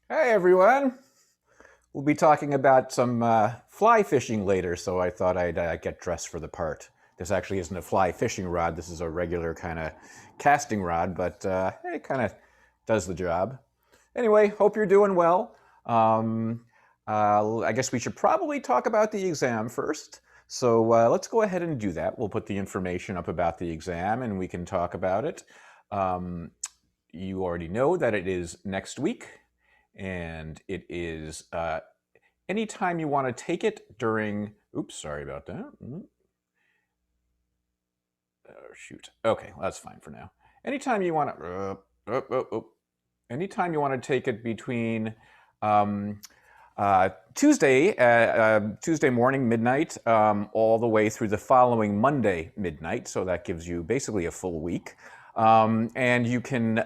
Hey everyone! We'll be talking about some fly fishing later, so I thought I'd get dressed for the part. This actually isn't a fly fishing rod, this is a regular kind of casting rod, but it kind of does the job. Anyway, hope you're doing well. I guess we should probably talk about the exam first. So let's go ahead and do that. We'll put the information up about the exam and we can talk about it. Um, you already know that it is next week, and it is anytime you want to take it during, oops, sorry about that. Oh, shoot. Okay, well, that's fine for now. Anytime you want to, anytime you want to take it between um, Tuesday morning, midnight, all the way through the following Monday, midnight. So that gives you basically a full week. And you can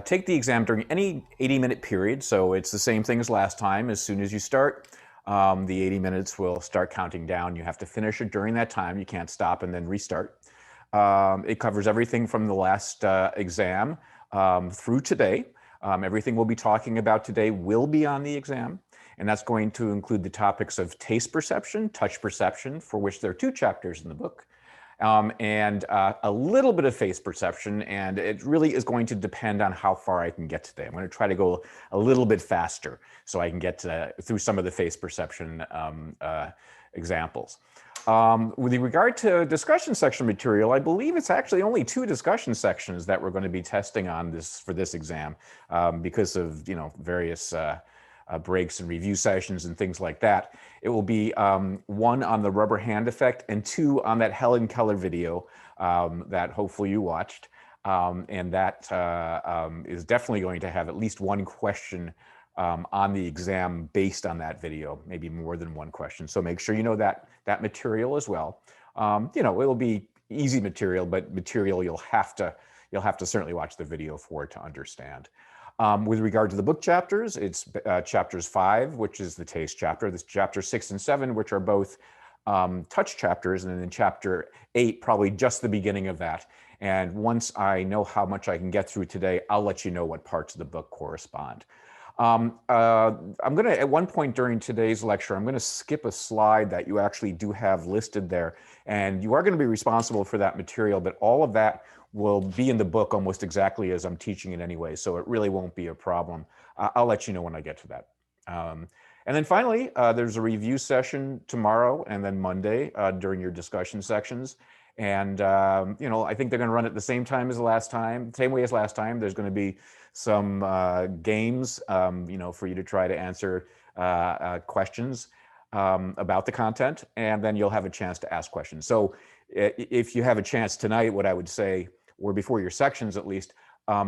take the exam during any 80-minute period. So it's the same thing as last time. As soon as you start, the 80 minutes will start counting down. You have to finish it during that time. You can't stop and then restart. It covers everything from the last exam through today. Everything we'll be talking about today will be on the exam, and that's going to include the topics of taste perception, touch perception, for which there are 2 chapters in the book, and a little bit of face perception, and it really is going to depend on how far I can get today. I'm going to try to go a little bit faster so I can get through some of the face perception examples. With regard to discussion section material, I believe it's actually only 2 discussion sections that we're going to be testing on for this exam because of various breaks and review sessions and things like that. It will be 1 on the rubber hand effect and 2 on that Helen Keller video that hopefully you watched. And that is definitely going to have at least 1 question on the exam based on that video, maybe more than 1 question. So make sure you know that material as well. It will be easy material, but material you'll have to certainly watch the video for to understand. With regard to the book chapters, it's chapters 5, which is the taste chapter, this chapter 6 and 7, which are both touch chapters, and then chapter 8, probably just the beginning of that. And once I know how much I can get through today, I'll let you know what parts of the book correspond. I'm going to, at one point during today's lecture, I'm going to skip a slide that you actually do have listed there. And you are going to be responsible for that material, but all of that will be in the book almost exactly as I'm teaching it anyway. So it really won't be a problem. I'll let you know when I get to that. And then finally, there's a review session tomorrow and then Monday during your discussion sections. And, I think they're going to run at the same time as last time, same way as last time. There's going to be some games, for you to try to answer questions about the content, and then you'll have a chance to ask questions. So if you have a chance tonight, what I would say, or before your sections at least,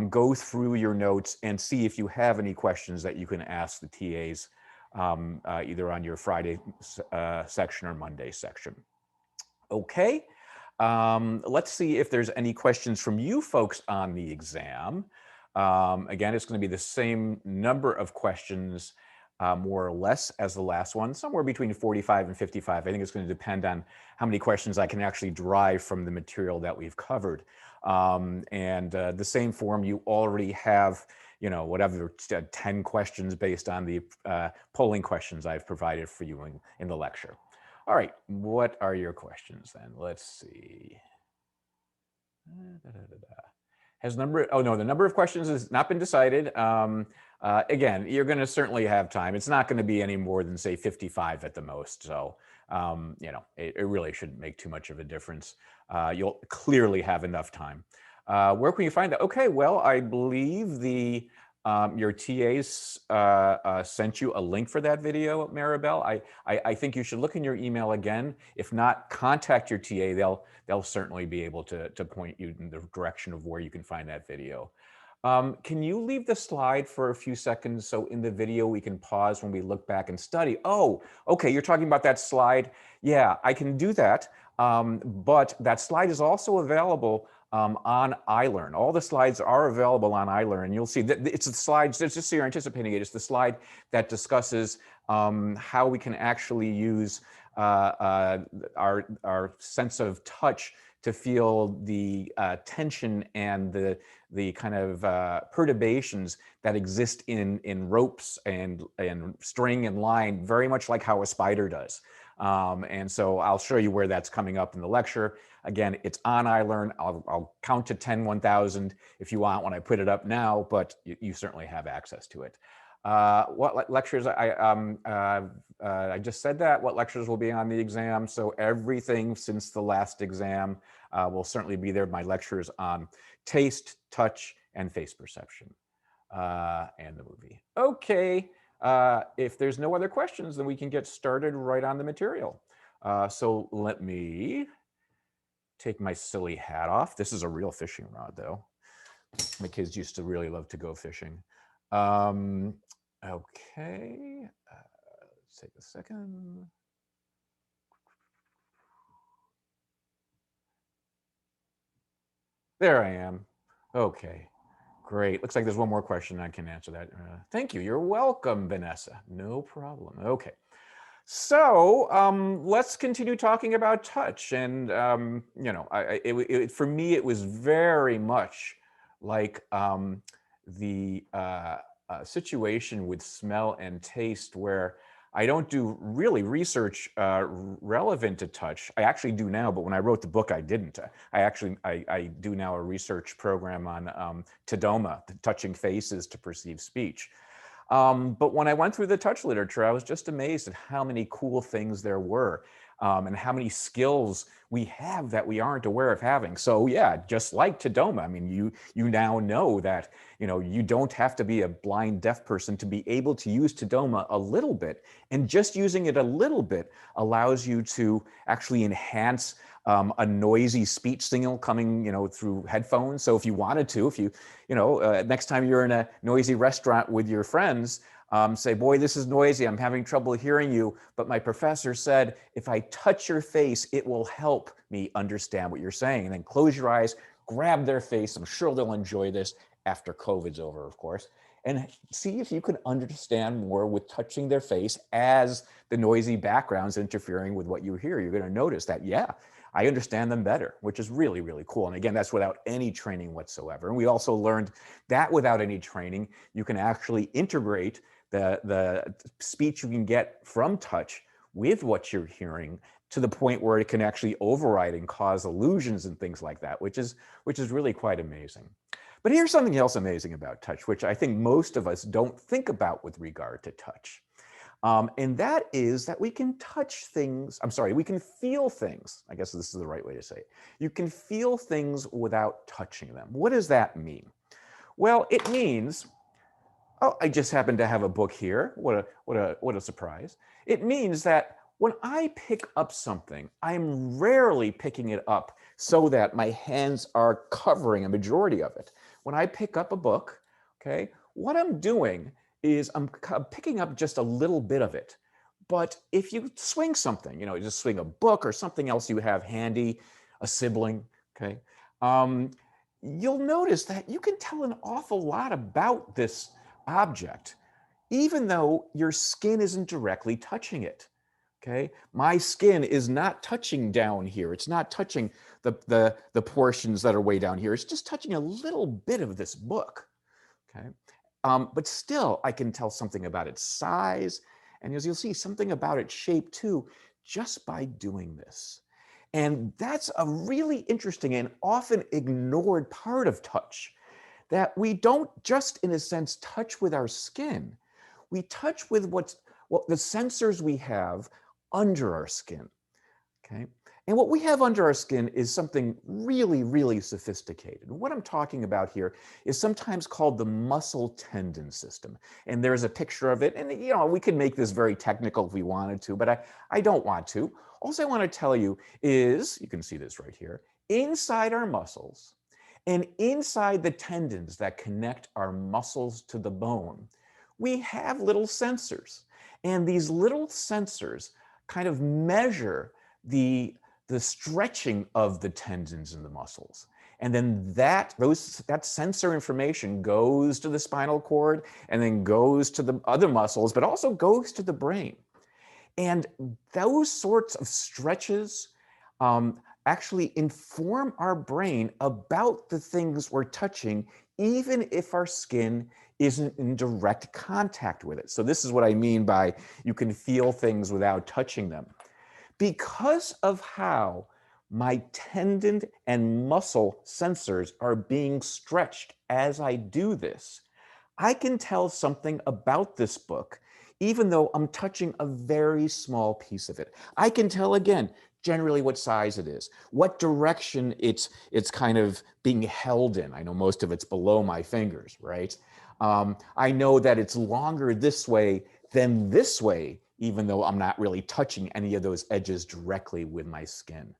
go through your notes and see if you have any questions that you can ask the TAs either on your Friday section or Monday section. Okay. Let's see if there's any questions from you folks on the exam. Again, it's going to be the same number of questions, more or less, as the last one, somewhere between 45 and 55. I think it's going to depend on how many questions I can actually derive from the material that we've covered. And the same form, you already have, whatever, 10 questions based on the polling questions I've provided for you in the lecture. All right, what are your questions then? Let's see. Has number, oh no, the number of questions has not been decided. Again, you're going to certainly have time. It's not going to be any more than, say, 55 at the most. So, it really shouldn't make too much of a difference. You'll clearly have enough time. Where can you find that? Okay, well, I believe your TAs sent you a link for that video, Maribel. I think you should look in your email again. If not, contact your TA. They'll certainly be able to point you in the direction of where you can find that video. Can you leave the slide for a few seconds so in the video we can pause when we look back and study? Oh, okay, you're talking about that slide. Yeah, I can do that, but that slide is also available on iLearn. All the slides are available on iLearn. You'll see that it's the slides, just so you're anticipating it, it's the slide that discusses how we can actually use our sense of touch to feel the tension and the kind of perturbations that exist in ropes and string and line, very much like how a spider does. And so I'll show you where that's coming up in the lecture. Again, it's on iLearn. I'll count to 10, 1,000 if you want when I put it up now, but you certainly have access to it. What lectures, I just said that, what lectures will be on the exam. So everything since the last exam will certainly be there. My lectures on taste, touch, and face perception, and the movie. Okay, if there's no other questions, then we can get started right on the material. So let me take my silly hat off. This is a real fishing rod, though. My kids used to really love to go fishing. Okay, let's take a second. There I am. Okay, great. Looks like there's one more question. I can answer that. Thank you. You're welcome, Vanessa. No problem. Okay. So let's continue talking about touch. And, you know, for me, it was very much like the situation with smell and taste, where I don't do really research relevant to touch. I actually do now, but when I wrote the book, I didn't. I do now a research program on Tadoma, the touching faces to perceive speech. But when I went through the touch literature, I was just amazed at how many cool things there were, and how many skills we have that we aren't aware of having. So yeah, just like Tadoma, I mean, you now know that, you know, you don't have to be a blind deaf person to be able to use Tadoma a little bit, and just using it a little bit allows you to actually enhance a noisy speech signal coming, you know, through headphones. So if you wanted to, if you know, next time you're in a noisy restaurant with your friends, say, boy, this is noisy. I'm having trouble hearing you. But my professor said, if I touch your face, it will help me understand what you're saying. And then close your eyes, grab their face. I'm sure they'll enjoy this after COVID's over, of course. And see if you can understand more with touching their face as the noisy background's interfering with what you hear. You're going to notice that, yeah, I understand them better, which is really, really cool. And again, that's without any training whatsoever. And we also learned that without any training, you can actually integrate the speech you can get from touch with what you're hearing to the point where it can actually override and cause illusions and things like that, which is really quite amazing. But here's something else amazing about touch, which I think most of us don't think about with regard to touch. And that is that we can touch things, we can feel things. I guess this is the right way to say it. You can feel things without touching them. What does that mean? Well, it means, oh, I just happen to have a book here. What a surprise. It means that when I pick up something, I'm rarely picking it up so that my hands are covering a majority of it. When I pick up a book, okay, what I'm doing is I'm picking up just a little bit of it. But if you swing something, you know, you just swing a book or something else you have handy, a sibling, okay, you'll notice that you can tell an awful lot about this object, even though your skin isn't directly touching it. Okay, my skin is not touching down here. It's not touching the portions that are way down here. It's just touching a little bit of this book. Okay, but still, I can tell something about its size, and as you'll see, something about its shape too, just by doing this. And that's a really interesting and often ignored part of touch, that we don't just, in a sense, touch with our skin. We touch with what the sensors we have under our skin, okay? And what we have under our skin is something really, really sophisticated. What I'm talking about here is sometimes called the muscle tendon system. And there's a picture of it. And, you know, we could make this very technical if we wanted to, but I don't want to. All I want to tell you is, you can see this right here, inside our muscles and inside the tendons that connect our muscles to the bone, we have little sensors. And these little sensors kind of measure the stretching of the tendons and the muscles. And then that sensor information goes to the spinal cord and then goes to the other muscles, but also goes to the brain. And those sorts of stretches actually inform our brain about the things we're touching, even if our skin isn't in direct contact with it. So this is what I mean by you can feel things without touching them. Because of how my tendon and muscle sensors are being stretched as I do this, I can tell something about this book, even though I'm touching a very small piece of it. I can tell, again, generally what size it is, what direction it's kind of being held in. I know most of it's below my fingers, right? I know that it's longer this way than this way, even though I'm not really touching any of those edges directly with my skin.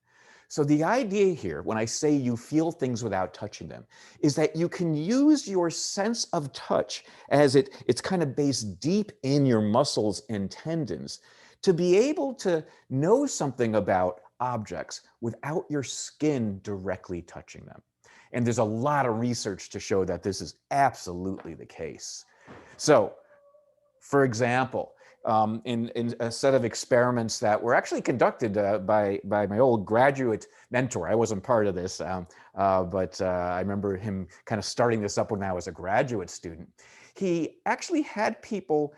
So the idea here, when I say you feel things without touching them, is that you can use your sense of touch as it's kind of based deep in your muscles and tendons to be able to know something about objects without your skin directly touching them. And there's a lot of research to show that this is absolutely the case. So, for example, in a set of experiments that were actually conducted by my old graduate mentor. I wasn't part of this, but I remember him kind of starting this up when I was a graduate student. He actually had people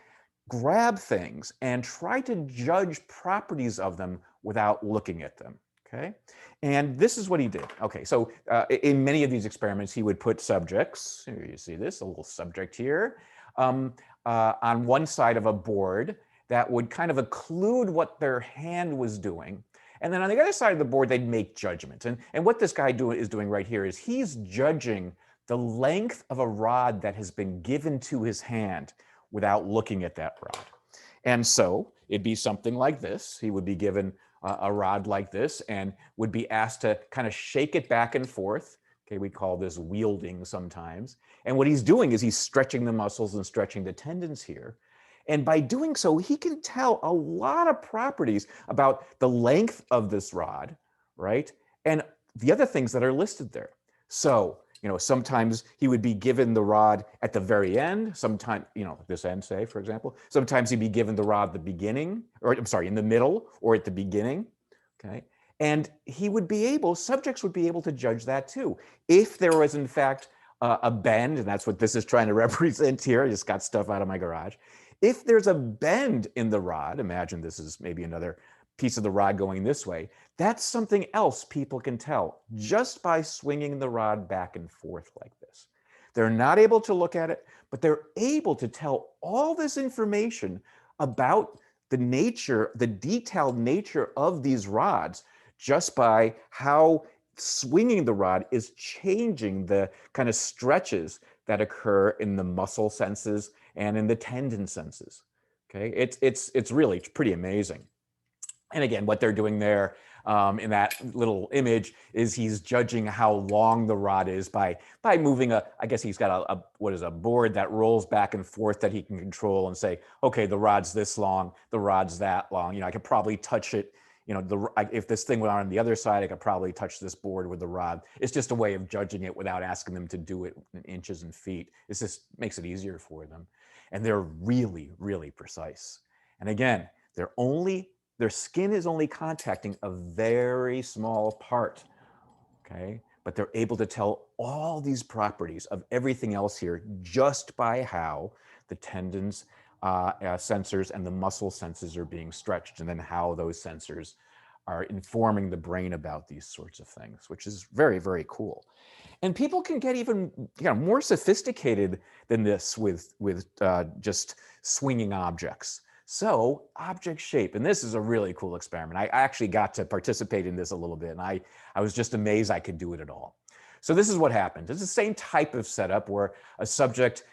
grab things and try to judge properties of them without looking at them. Okay, and this is what he did. Okay, so in many of these experiments, he would put subjects. Here you see this, a little subject here. On one side of a board that would kind of occlude what their hand was doing. And then on the other side of the board, they'd make judgments. And what this guy is doing right here is he's judging the length of a rod that has been given to his hand without looking at that rod. And so it'd be something like this. He would be given a rod like this and would be asked to kind of shake it back and forth. Okay, we call this wielding sometimes. And what he's doing is he's stretching the muscles and stretching the tendons here. And by doing so, he can tell a lot of properties about the length of this rod, right? And the other things that are listed there. So, sometimes he would be given the rod at the very end, sometimes, this end, say, for example. Sometimes he'd be given the rod at the beginning, or I'm sorry, in the middle or at the beginning, okay? And subjects would be able to judge that too. If there was, in fact, a bend, and that's what this is trying to represent here. I just got stuff out of my garage. If there's a bend in the rod, imagine this is maybe another piece of the rod going this way, that's something else people can tell just by swinging the rod back and forth like this. They're not able to look at it, but they're able to tell all this information about the nature, the detailed nature of these rods just by how swinging the rod is changing the kind of stretches that occur in the muscle senses and in the tendon senses. Okay, it's really pretty amazing. And again, what they're doing there in that little image is he's judging how long the rod is by moving I guess he's got a board that rolls back and forth that he can control and say, okay, the rod's this long, the rod's that long. I could probably touch it. If this thing went on the other side, I could probably touch this board with the rod. It's just a way of judging it without asking them to do it in inches and feet. It just makes it easier for them. And they're really, really precise. And again, their skin is only contacting a very small part, okay? But they're able to tell all these properties of everything else here just by how the tendons, sensors, and the muscle sensors are being stretched, and then how those sensors are informing the brain about these sorts of things, which is very, very cool. And people can get even more sophisticated than this with just swinging objects. So object shape, and this is a really cool experiment. I actually got to participate in this a little bit, and I was just amazed I could do it at all. So this is what happened. It's the same type of setup where a subject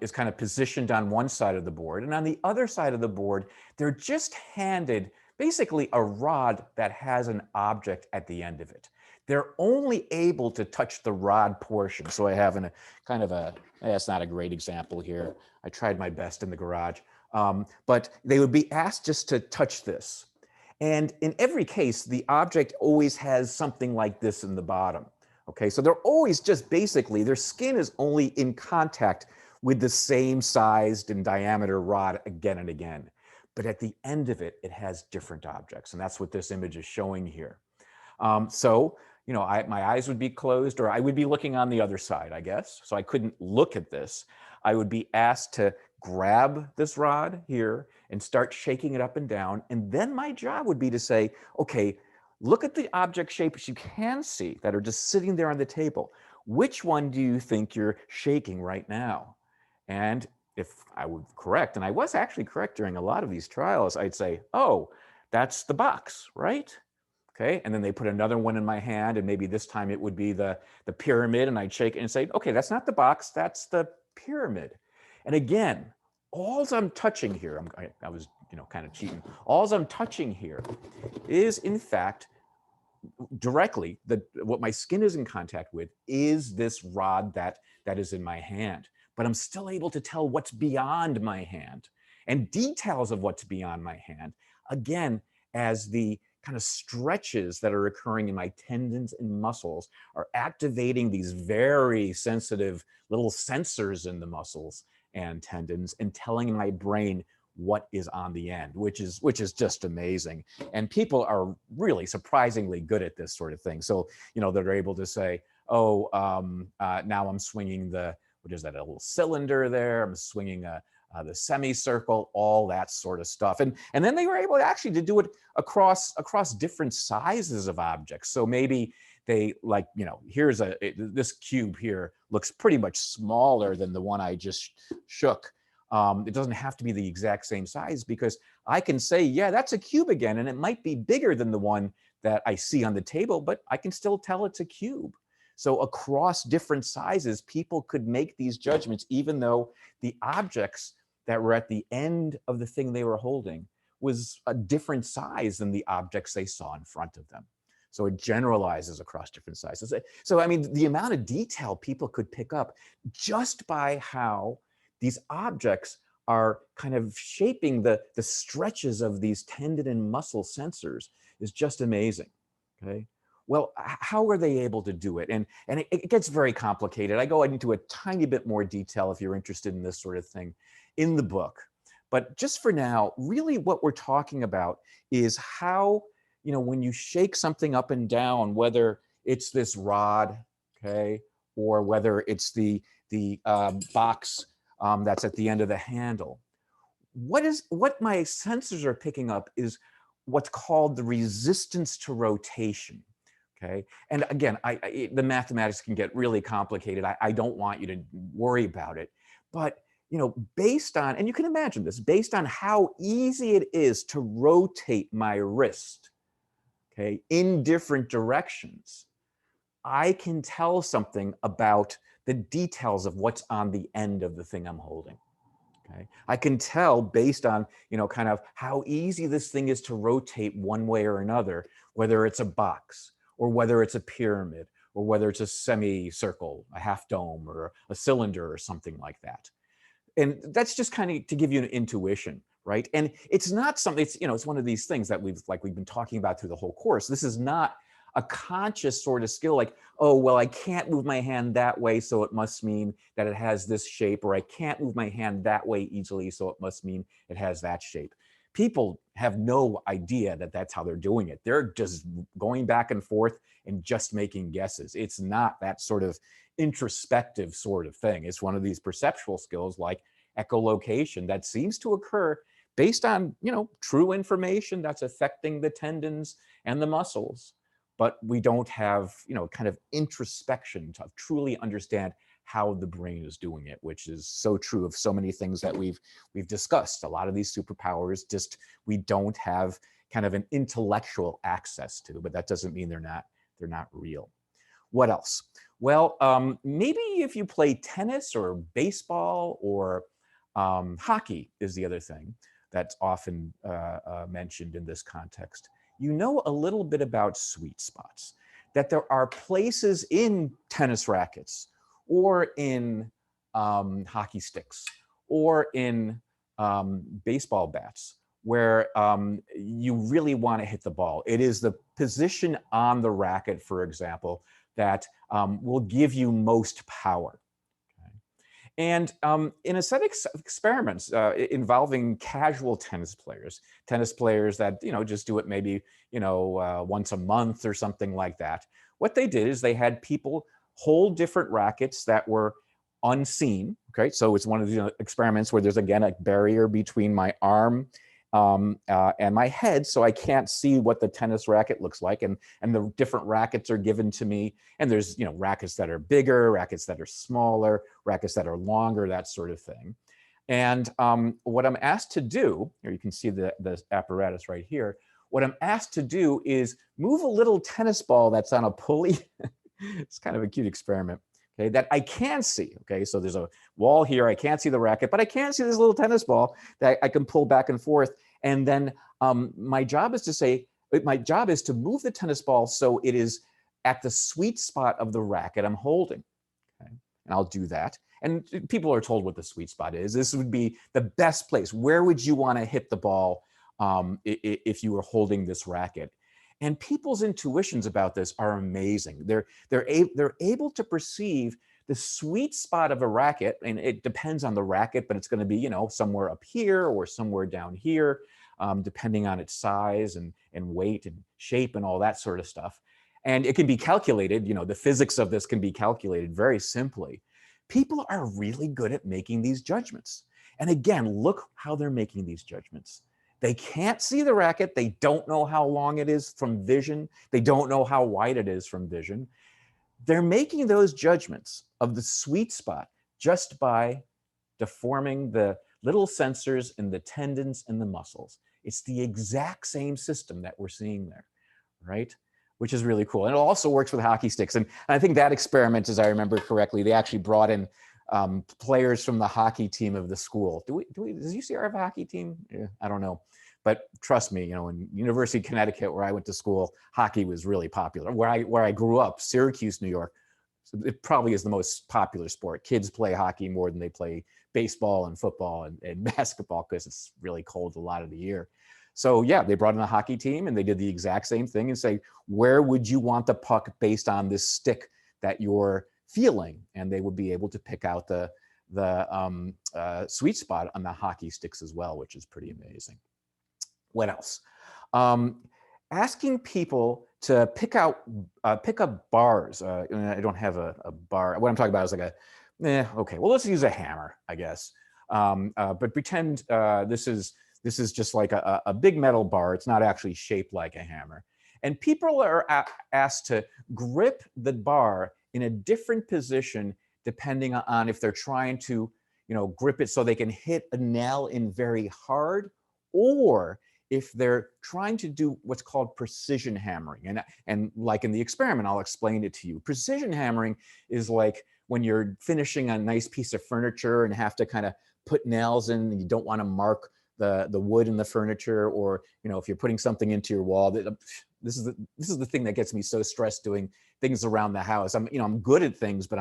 is kind of positioned on one side of the board, and on the other side of the board, they're just handed basically a rod that has an object at the end of it. They're only able to touch the rod portion. So I have that's not a great example here. I tried my best in the garage. But they would be asked just to touch this. And in every case, the object always has something like this in the bottom. Okay, so they're always just basically, their skin is only in contact with the same sized and diameter rod again and again. But at the end of it, it has different objects. And that's what this image is showing here. So, you know, my eyes would be closed, or I would be looking on the other side, I guess. So I couldn't look at this. I would be asked to grab this rod here and start shaking it up and down. And then my job would be to say, okay, look at the object shapes you can see that are just sitting there on the table. Which one do you think you're shaking right now? And if I was correct, and I was actually correct during a lot of these trials, I'd say, oh, that's the box, right? Okay, and then they put another one in my hand, and maybe this time it would be the pyramid, and I'd shake it and say, okay, that's not the box, that's the pyramid. And again, all I'm touching here, I was, you know, kind of cheating. All I'm touching here is, in fact, directly, what my skin is in contact with is this rod that is in my hand. But I'm still able to tell what's beyond my hand and details of what's beyond my hand, again, as the kind of stretches that are occurring in my tendons and muscles are activating these very sensitive little sensors in the muscles and tendons and telling my brain what is on the end, which is just amazing. And people are really surprisingly good at this sort of thing. So, you know, they're able to say, oh, now I'm swinging what is that, a little cylinder there, I'm swinging the semicircle, all that sort of stuff. And then they were able actually to do it across different sizes of objects. So maybe they, like, you know, here's this cube here looks pretty much smaller than the one I just shook. It doesn't have to be the exact same size, because I can say, yeah, that's a cube again, and it might be bigger than the one that I see on the table, but I can still tell it's a cube. So across different sizes, people could make these judgments, even though the objects that were at the end of the thing they were holding was a different size than the objects they saw in front of them. So it generalizes across different sizes. So, I mean, the amount of detail people could pick up just by how these objects are kind of shaping the stretches of these tendon and muscle sensors is just amazing, okay? Well, how are they able to do it? And it gets very complicated. I go into a tiny bit more detail if you're interested in this sort of thing in the book. But just for now, really what we're talking about is how, you know, when you shake something up and down, whether it's this rod, okay, or whether it's the box that's at the end of the handle, what my sensors are picking up is what's called the resistance to rotation. Okay, and again, the mathematics can get really complicated. I don't want you to worry about it, but, you know, based on, and you can imagine this, based on how easy it is to rotate my wrist, okay, in different directions, I can tell something about the details of what's on the end of the thing I'm holding. Okay, I can tell based on, you know, kind of how easy this thing is to rotate one way or another, whether it's a box or whether it's a pyramid or whether it's a semicircle, a half dome, or a cylinder or something like that. And that's just kind of to give you an intuition, right? And it's not something, it's, you know, it's one of these things that we've been talking about through the whole course. This is not a conscious sort of skill like, oh, well, I can't move my hand that way, so it must mean that it has this shape, or I can't move my hand that way easily, so it must mean it has that shape. People have no idea that that's how they're doing it. They're just going back and forth and just making guesses. It's not that sort of introspective sort of thing. It's one of these perceptual skills like echolocation that seems to occur based on, you know, true information that's affecting the tendons and the muscles. But we don't have, you know, kind of introspection to truly understand how the brain is doing it, which is so true of so many things that we've discussed. A lot of these superpowers just we don't have kind of an intellectual access to, but that doesn't mean they're not real. What else? Well, maybe if you play tennis or baseball or hockey is the other thing that's often mentioned in this context. You know a little bit about sweet spots, that there are places in tennis rackets or in hockey sticks or in baseball bats where you really want to hit the ball. It is the position on the racket, for example, that will give you most power. Okay? And in a set of experiments involving casual tennis players that just do it maybe once a month or something like that, what they did is they had people hold different rackets that were unseen. Okay, so it's one of the experiments where there's again a barrier between my arm and my head, so I can't see what the tennis racket looks like, and the different rackets are given to me, and there's rackets that are bigger, rackets that are smaller, rackets that are longer, that sort of thing. And what I'm asked to do, here you can see the apparatus right here, what I'm asked to do is move a little tennis ball that's on a pulley. It's kind of a cute experiment. Okay, that I can see. Okay, so there's a wall here. I can't see the racket, but I can see this little tennis ball that I can pull back and forth. And then my job is to move the tennis ball so it is at the sweet spot of the racket I'm holding. Okay, and I'll do that. And people are told what the sweet spot is. This would be the best place. Where would you want to hit the ball if you were holding this racket? And people's intuitions about this are amazing. They're able to perceive the sweet spot of a racket, and it depends on the racket, but it's going to be somewhere up here or somewhere down here, depending on its size and weight and shape and all that sort of stuff. And it can be calculated. The physics of this can be calculated very simply. People are really good at making these judgments. And again, look how they're making these judgments. They can't see the racket. They don't know how long it is from vision. They don't know how wide it is from vision. They're making those judgments of the sweet spot just by deforming the little sensors in the tendons and the muscles. It's the exact same system that we're seeing there, right? Which is really cool. And it also works with hockey sticks. And I think that experiment, as I remember correctly, they actually brought in players from the hockey team of the school. Does UCR have a hockey team? Yeah, I don't know. But trust me, in University of Connecticut, where I went to school, hockey was really popular. Where I grew up, Syracuse, New York, it probably is the most popular sport. Kids play hockey more than they play baseball and football and basketball because it's really cold a lot of the year. So yeah, they brought in a hockey team and they did the exact same thing and say, where would you want the puck based on this stick that you're feeling? And they would be able to pick out the sweet spot on the hockey sticks as well, which is pretty amazing. What else? Asking people to pick up bars. I don't have a bar. What I'm talking about is like okay, well, let's use a hammer, I guess. But pretend this is just like a big metal bar. It's not actually shaped like a hammer. And people are asked to grip the bar in a different position depending on if they're trying to, grip it so they can hit a nail in very hard, or if they're trying to do what's called precision hammering. And like in the experiment, I'll explain it to you. Precision hammering is like when you're finishing a nice piece of furniture and have to kind of put nails in, and you don't want to mark the wood in the furniture, or if you're putting something into your wall. This is the thing that gets me so stressed doing things around the house. I'm good at things, but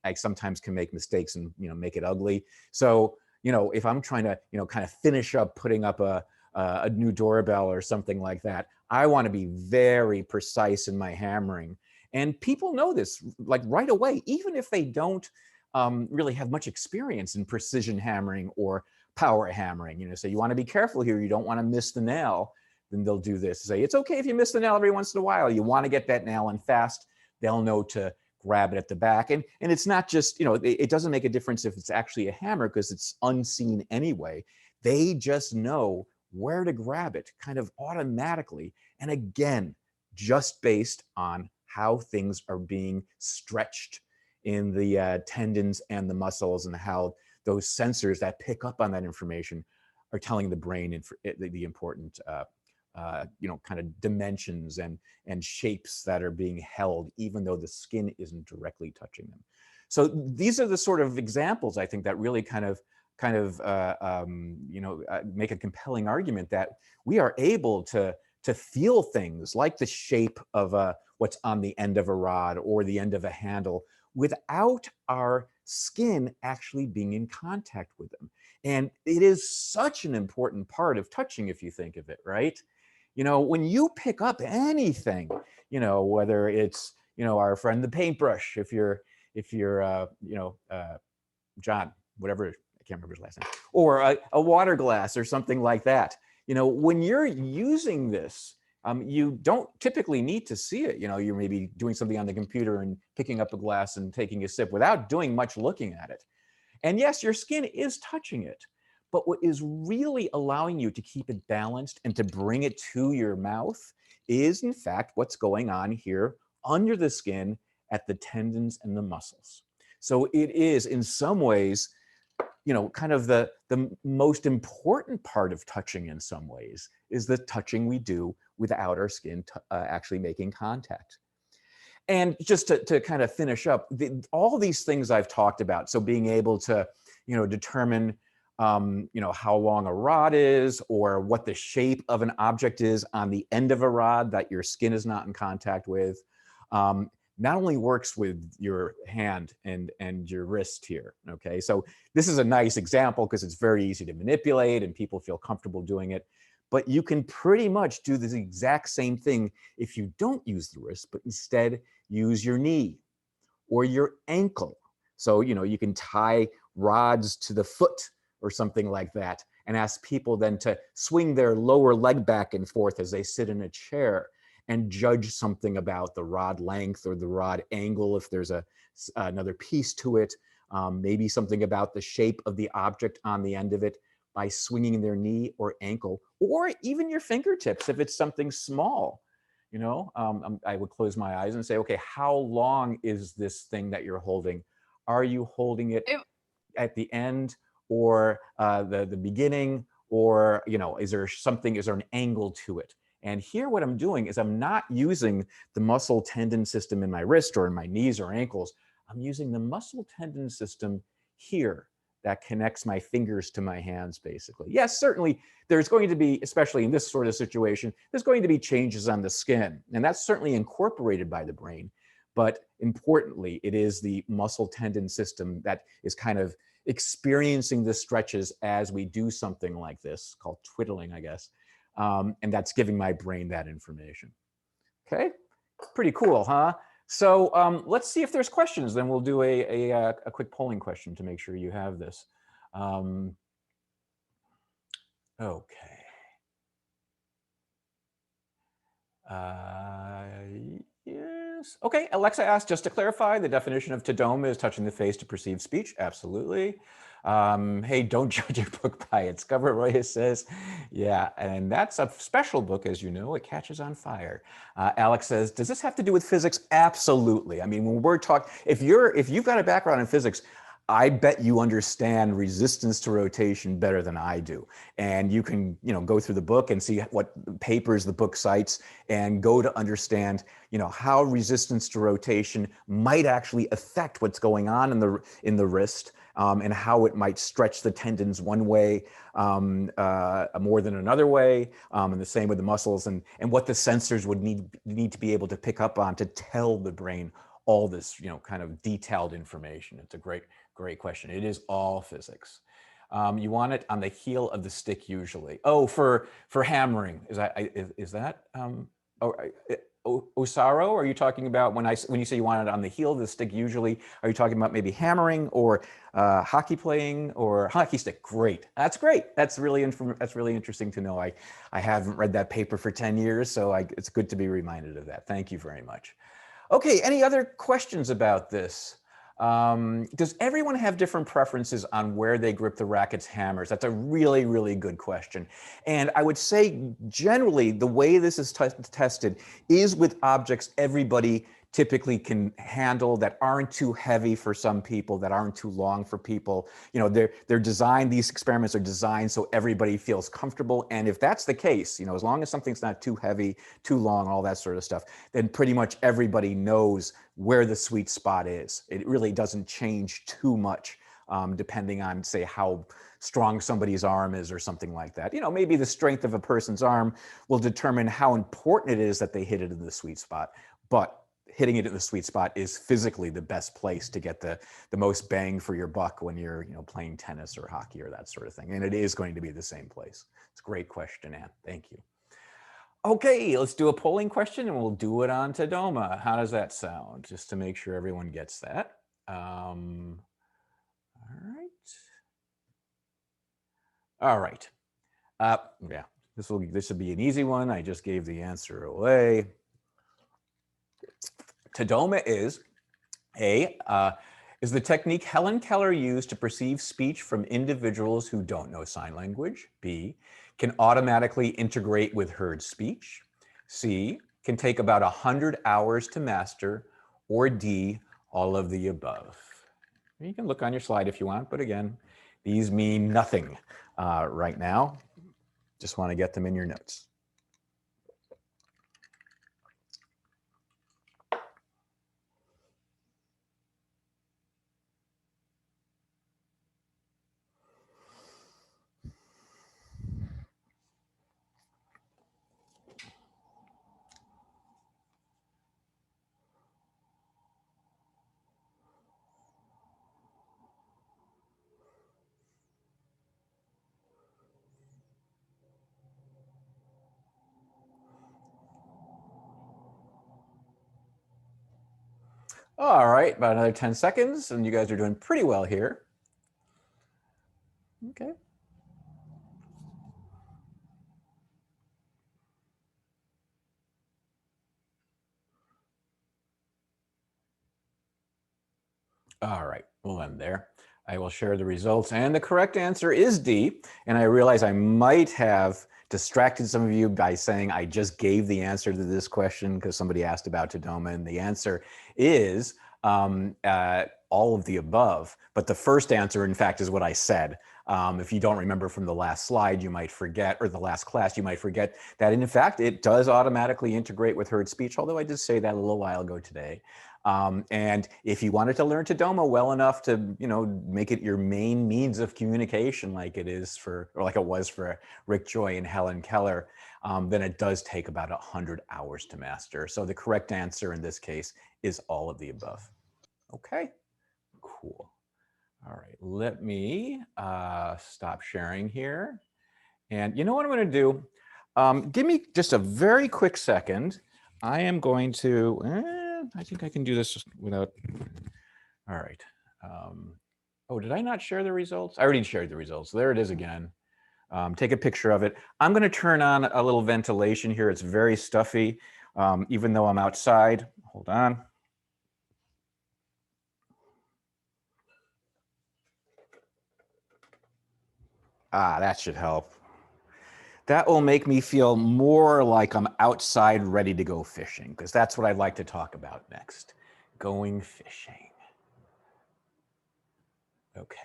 I sometimes can make mistakes and make it ugly. So if I'm trying to kind of finish up putting up a new doorbell or something like that, I want to be very precise in my hammering. And people know this like right away, even if they don't really have much experience in precision hammering or power hammering. So you want to be careful here. You don't want to miss the nail. Then they'll do this. Say, it's okay if you miss the nail every once in a while. You want to get that nail in fast. They'll know to grab it at the back. And it's not just, it doesn't make a difference if it's actually a hammer because it's unseen anyway. They just know where to grab it kind of automatically. And again, just based on how things are being stretched in the tendons and the muscles, and how those sensors that pick up on that information are telling the brain the important kind of dimensions and shapes that are being held, even though the skin isn't directly touching them. So these are the sort of examples, I think, that really kind of make a compelling argument that we are able to feel things like the shape of what's on the end of a rod or the end of a handle without our skin actually being in contact with them. And it is such an important part of touching, if you think of it, right? When you pick up anything, whether it's, our friend the paintbrush, if you're John, whatever, I can't remember his last name, or a water glass or something like that. You know, when you're using this, you don't typically need to see it. You know, you're maybe doing something on the computer and picking up a glass and taking a sip without doing much looking at it. And yes, your skin is touching it, but what is really allowing you to keep it balanced and to bring it to your mouth is in fact what's going on here under the skin at the tendons and the muscles. So it is in some ways, you know, kind of the most important part of touching in some ways is the touching we do without our skin actually making contact. And just to kind of finish up, all these things I've talked about, so being able to, you know, determine, you know, how long a rod is or what the shape of an object is on the end of a rod that your skin is not in contact with, not only works with your hand and your wrist here, okay? So this is a nice example because it's very easy to manipulate and people feel comfortable doing it. But you can pretty much do the exact same thing if you don't use the wrist, but instead use your knee or your ankle. So, you know, you can tie rods to the foot or something like that and ask people then to swing their lower leg back and forth as they sit in a chair and judge something about the rod length or the rod angle if there's another piece to it, maybe something about the shape of the object on the end of it by swinging their knee or ankle, or even your fingertips if it's something small. You know, I would close my eyes and say, okay, how long is this thing that you're holding? Are you holding it at the end or the beginning, or, you know, is there an angle to it? And here what I'm doing is I'm not using the muscle tendon system in my wrist or in my knees or ankles. I'm using the muscle tendon system here that connects my fingers to my hands, basically. Yes, certainly there's going to be, especially in this sort of situation, there's going to be changes on the skin, and that's certainly incorporated by the brain. But importantly, it is the muscle tendon system that is kind of experiencing the stretches as we do something like this, called twiddling, I guess. And that's giving my brain that information. Okay, pretty cool, huh? So let's see if there's questions. Then we'll do a quick polling question to make sure you have this. Okay. Yes. Okay, Alexa asked, just to clarify, the definition of tadoma is touching the face to perceive speech. Absolutely. Hey, don't judge a book by its cover, Roya says. Yeah, and that's a special book, as you know. It catches on fire. Alex says, does this have to do with physics? Absolutely. I mean, when we're talking, if you've got a background in physics, I bet you understand resistance to rotation better than I do. And you can, you know, go through the book and see what papers the book cites and go to understand, you know, how resistance to rotation might actually affect what's going on in the wrist, and how it might stretch the tendons one way more than another way, and the same with the muscles, and what the sensors would need to be able to pick up on to tell the brain all this, you know, kind of detailed information. It's a great question. It is all physics. You want it on the heel of the stick usually. Oh, for hammering. Is that Osaro? Are you talking about when you say you want it on the heel of the stick usually? Are you talking about maybe hammering or hockey playing or hockey stick? Great. That's great. That's really interesting to know. I haven't read that paper for 10 years, so it's good to be reminded of that. Thank you very much. Okay, any other questions about this? Does everyone have different preferences on where they grip the racket's hammers? That's a really, really good question. And I would say generally the way this is tested is with objects everybody typically can handle, that aren't too heavy for some people, that aren't too long for people. You know, they're designed, these experiments are designed so everybody feels comfortable. And if that's the case, you know, as long as something's not too heavy, too long, all that sort of stuff, then pretty much everybody knows where the sweet spot is. It really doesn't change too much depending on, say, how strong somebody's arm is or something like that. You know, maybe the strength of a person's arm will determine how important it is that they hit it in the sweet spot. But hitting it in the sweet spot is physically the best place to get the most bang for your buck when you're, you know, playing tennis or hockey or that sort of thing. And it is going to be the same place. It's a great question, Ann. Thank you. Okay, let's do a polling question and we'll do it on Tadoma. How does that sound? Just to make sure everyone gets that. All right. Yeah, this will be an easy one. I just gave the answer away. Tadoma is is the technique Helen Keller used to perceive speech from individuals who don't know sign language. B, can automatically integrate with heard speech. C, can take about 100 hours to master. Or D, all of the above. You can look on your slide if you want, but again, these mean nothing right now. Just want to get them in your notes. All right, about another 10 seconds, and you guys are doing pretty well here. Okay. All right, we'll end there. I will share the results, and the correct answer is D. And I realize I might have distracted some of you by saying I just gave the answer to this question because somebody asked about Tadoma, and the answer is all of the above. But the first answer, in fact, is what I said. If you don't remember from the last slide, you might forget, or the last class, you might forget that in fact, it does automatically integrate with heard speech, although I did say that a little while ago today. And if you wanted to learn Tadoma well enough to, make it your main means of communication, like it is for, or like it was for Rick Joy and Helen Keller, then it does take about 100 hours to master. So the correct answer in this case is all of the above. Okay, cool. All right, let me stop sharing here. And you know what I'm going to do? Give me just a very quick second. I am going to, I think I can do this without, all right. Oh, did I not share the results? I already shared the results. There it is again. Take a picture of it. I'm going to turn on a little ventilation here. It's very stuffy, even though I'm outside. Hold on. That should help. That will make me feel more like I'm outside ready to go fishing, because that's what I'd like to talk about next. Going fishing. Okay.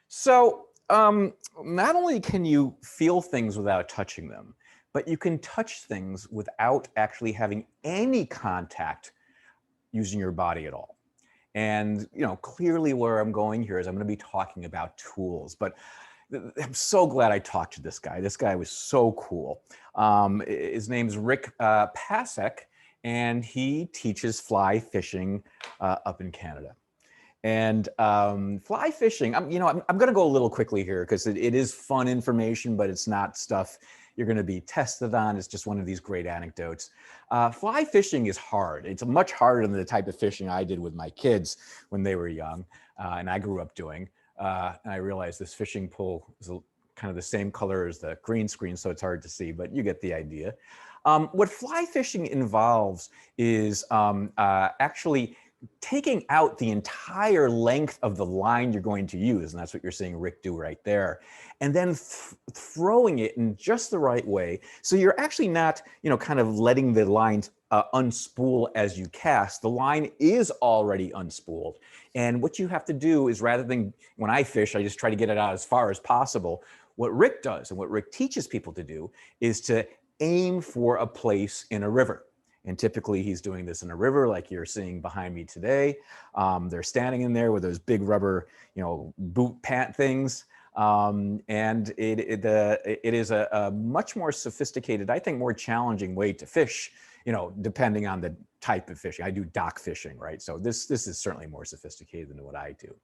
So not only can you feel things without touching them, but you can touch things without actually having any contact using your body at all. And clearly where I'm going here is I'm going to be talking about tools, but I'm so glad I talked to this guy. This guy was so cool. His name's Rick PSYC, and he teaches fly fishing up in Canada. And fly fishing, I'm going to go a little quickly here because it is fun information, but it's not stuff you're going to be tested on. It's just one of these great anecdotes. Fly fishing is hard. It's much harder than the type of fishing I did with my kids when they were young and I grew up doing. And I realized this fishing pole is kind of the same color as the green screen, so it's hard to see, but you get the idea. What fly fishing involves is actually taking out the entire length of the line you're going to use, and that's what you're seeing Rick do right there, and then throwing it in just the right way. So you're actually not, kind of letting the line unspool as you cast. The line is already unspooled. And what you have to do is, rather than, when I fish, I just try to get it out as far as possible. What Rick does and what Rick teaches people to do is to aim for a place in a river. And typically he's doing this in a river like you're seeing behind me today. They're standing in there with those big rubber, boot pant things. And it is a much more sophisticated, I think more challenging way to fish, depending on the type of fishing. I do dock fishing, right? So this is certainly more sophisticated than what I do.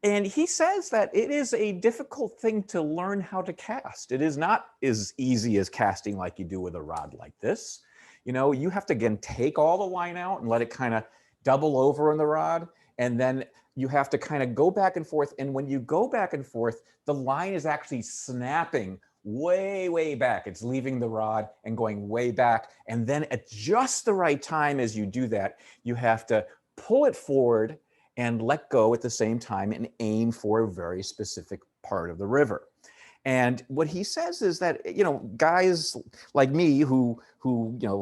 And he says that it is a difficult thing to learn how to cast. It is not as easy as casting like you do with a rod like this. You have to, again, take all the line out and let it kind of double over on the rod, and then you have to kind of go back and forth. And when you go back and forth, the line is actually snapping way, way back. It's leaving the rod and going way back. And then at just the right time as you do that, you have to pull it forward and let go at the same time and aim for a very specific part of the river. And what he says is that, guys like me who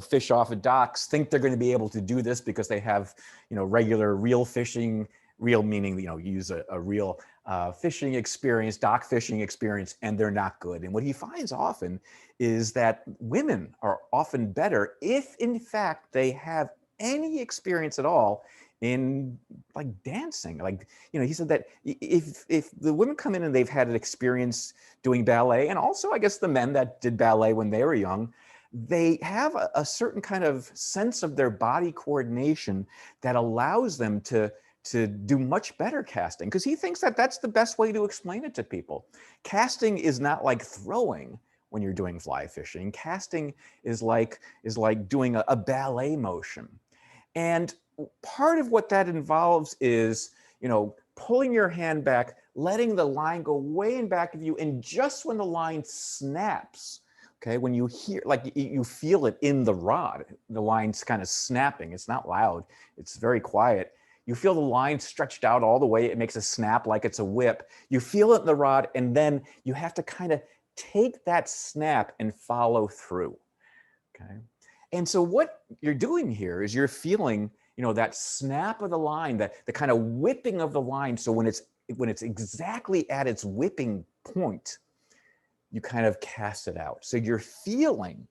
fish off of docks think they're going to be able to do this because they have, regular reel fishing, reel meaning, use a real fishing experience, dock fishing experience, and they're not good. And what he finds often is that women are often better if, in fact, they have any experience at all in like dancing. Like, he said that if the women come in and they've had an experience doing ballet, and also I guess the men that did ballet when they were young, they have a certain kind of sense of their body coordination that allows them to do much better casting, because he thinks that that's the best way to explain it to people. Casting is not like throwing when you're doing fly fishing. Casting is like doing a ballet motion. And part of what that involves is, pulling your hand back, letting the line go way in back of you, and just when the line snaps, okay, when you hear, like you feel it in the rod, the line's kind of snapping. It's not loud, it's very quiet. You feel the line stretched out all the way. It makes a snap like it's a whip. You feel it in the rod, and then you have to kind of take that snap and follow through, okay? And so what you're doing here is you're feeling, that snap of the line, the kind of whipping of the line. So when it's exactly at its whipping point, you kind of cast it out. So you're feeling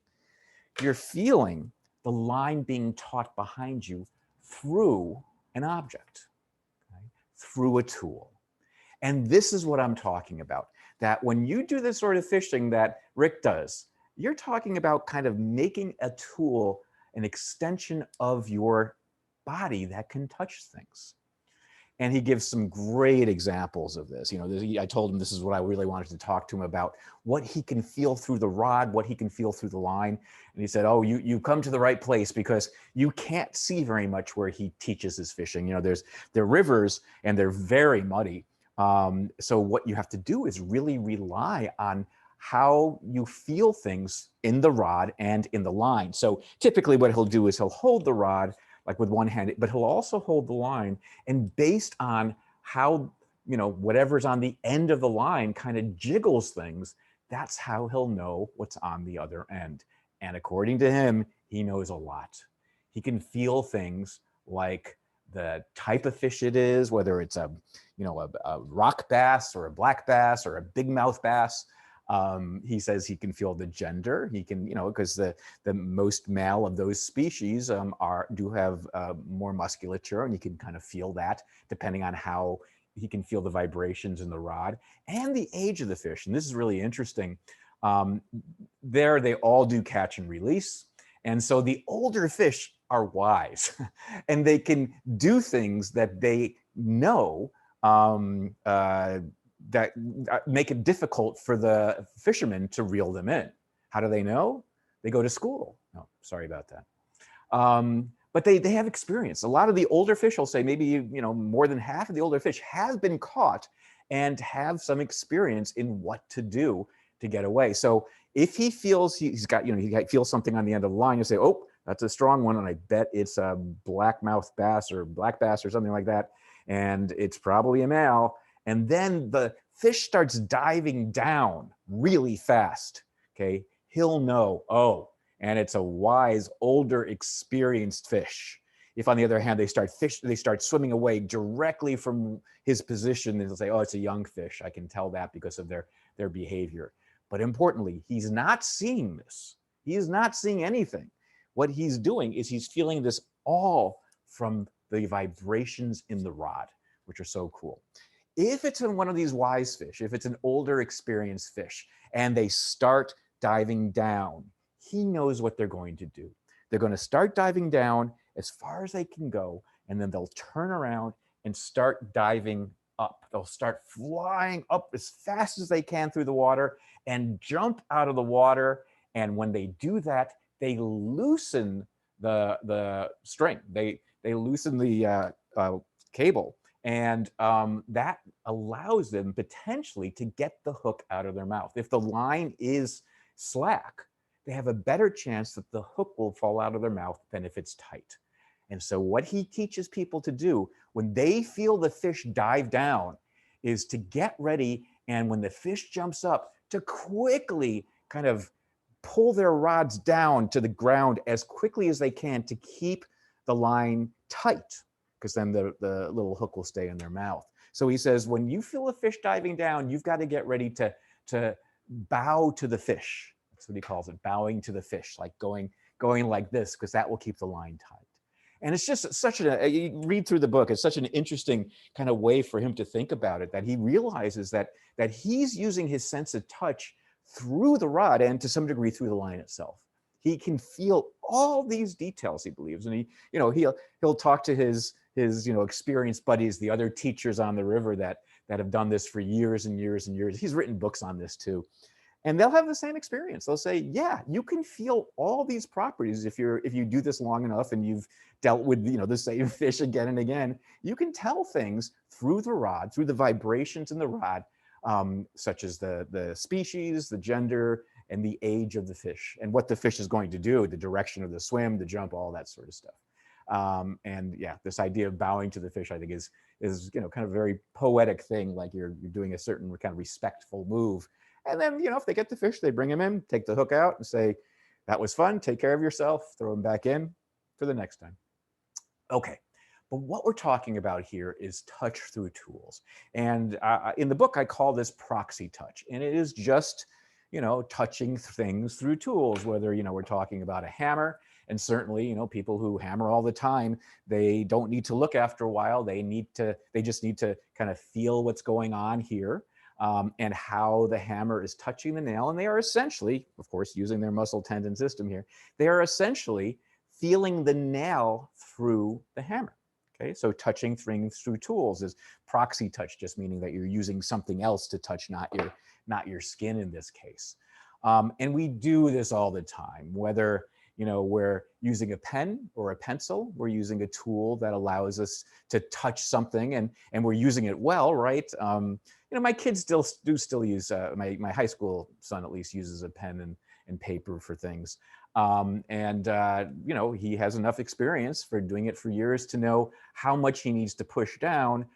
the line being taught behind you through an object, okay? Through a tool. And this is what I'm talking about, that when you do this sort of fishing that Rick does, you're talking about kind of making a tool an extension of your body that can touch things. And he gives some great examples of this. I told him this is what I really wanted to talk to him about, what he can feel through the rod, what he can feel through the line. And he said, oh, you come to the right place, because you can't see very much where he teaches his fishing. They're rivers and they're very muddy. So what you have to do is really rely on how you feel things in the rod and in the line. So typically what he'll do is he'll hold the rod like with one hand, but he'll also hold the line, and based on how, whatever's on the end of the line kind of jiggles things, that's how he'll know what's on the other end. And according to him, he knows a lot. He can feel things like the type of fish it is, whether it's a rock bass or a black bass or a big mouth bass. He says he can feel the gender. He can, because the most male of those species do have more musculature, and you can kind of feel that depending on how he can feel the vibrations in the rod and the age of the fish. And this is really interesting. They all do catch and release. And so the older fish are wise and they can do things that they know that make it difficult for the fishermen to reel them in. How do they know? They go to school. No, sorry about that. But they have experience. A lot of the older fish, I'll say maybe more than half of the older fish have been caught and have some experience in what to do to get away. So if he feels he's got, he feels something on the end of the line, you say, oh, that's a strong one, and I bet it's a blackmouth bass or black bass or something like that, and it's probably a male. And then the fish starts diving down really fast, okay? He'll know, oh, and it's a wise, older, experienced fish. If on the other hand, they start swimming away directly from his position, they'll say, oh, it's a young fish. I can tell that because of their behavior. But importantly, he's not seeing this. He is not seeing anything. What he's doing is he's feeling this all from the vibrations in the rod, which are so cool. If it's in one of these wise fish, if it's an older experienced fish, and they start diving down, he knows what they're going to do. They're going to start diving down as far as they can go, and then they'll turn around and start diving up. They'll start flying up as fast as they can through the water and jump out of the water. And when they do that, they loosen the string. They loosen the cable. And that allows them potentially to get the hook out of their mouth. If the line is slack, they have a better chance that the hook will fall out of their mouth than if it's tight. And so what he teaches people to do when they feel the fish dive down is to get ready, and when the fish jumps up, to quickly kind of pull their rods down to the ground as quickly as they can to keep the line tight, because then the little hook will stay in their mouth. So he says, when you feel a fish diving down, you've got to get ready to bow to the fish. That's what he calls it, bowing to the fish, like going like this, because that will keep the line tight. And it's just such you read through the book, it's such an interesting kind of way for him to think about it, that he realizes that he's using his sense of touch through the rod and to some degree through the line itself. He can feel all these details, he believes, and he'll talk to his experienced buddies, the other teachers on the river that have done this for years and years and years. He's written books on this too. And they'll have the same experience. They'll say, yeah, you can feel all these properties if you do this long enough and you've dealt with the same fish again and again. You can tell things through the rod, through the vibrations in the rod, such as the species, the gender, and the age of the fish, and what the fish is going to do, the direction of the swim, the jump, all that sort of stuff. And yeah, this idea of bowing to the fish, I think, is kind of a very poetic thing, like you're doing a certain kind of respectful move. And then, if they get the fish, they bring him in, take the hook out and say, that was fun, take care of yourself, throw him back in for the next time. Okay, but what we're talking about here is touch through tools. And in the book, I call this proxy touch. And it is just, touching things through tools, whether, we're talking about a hammer. And certainly, people who hammer all the time, they don't need to look after a while. They just need to kind of feel what's going on here. And how the hammer is touching the nail. And they are essentially, of course, using their muscle tendon system here, they are essentially feeling the nail through the hammer. Okay, so touching things through tools is proxy touch, just meaning that you're using something else to touch, not your skin in this case. And we do this all the time, whether we're using a pen or a pencil, we're using a tool that allows us to touch something, and we're using it well, right? My kids still use, my high school son at least uses a pen and paper for things. He has enough experience for doing it for years to know how much he needs to push down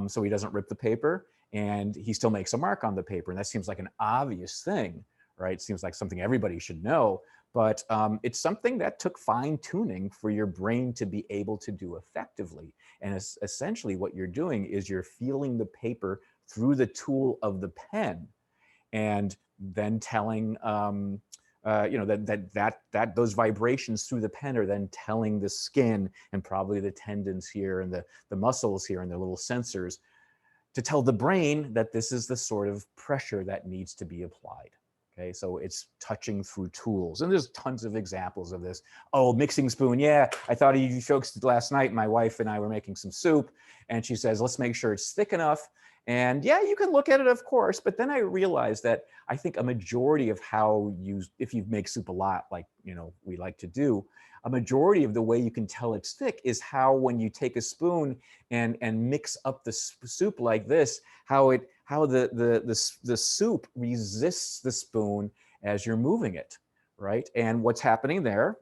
so he doesn't rip the paper, and he still makes a mark on the paper. And that seems like an obvious thing, right? It seems like something everybody should know, but it's something that took fine tuning for your brain to be able to do effectively. And essentially what you're doing is you're feeling the paper through the tool of the pen, and then telling that those vibrations through the pen are then telling the skin and probably the tendons here and the muscles here and the little sensors to tell the brain that this is the sort of pressure that needs to be applied. Okay, so it's touching through tools. And there's tons of examples of this. Oh, mixing spoon. Yeah, I thought of you folks last night. My wife and I were making some soup, and she says, let's make sure it's thick enough. And yeah, you can look at it, of course, but then I realized that I think a majority of if you make soup a lot, like we like to do, a majority of the way you can tell it's thick is how, when you take a spoon and mix up the soup like this, how the soup resists the spoon as you're moving it, right? And what's happening there,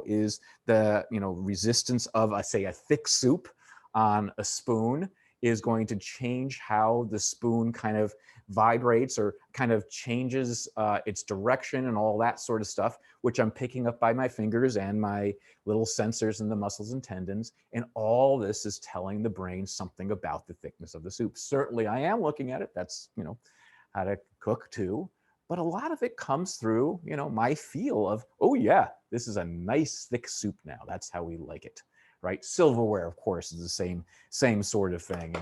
is the resistance of, say, a thick soup on a spoon is going to change how the spoon kind of vibrates or kind of changes its direction and all that sort of stuff, which I'm picking up by my fingers and my little sensors in the muscles and tendons. And all this is telling the brain something about the thickness of the soup. Certainly I am looking at it. That's, how to cook too. But a lot of it comes through, my feel of, oh yeah, this is a nice thick soup now. That's how we like it. Right? Silverware, of course, is the same sort of thing.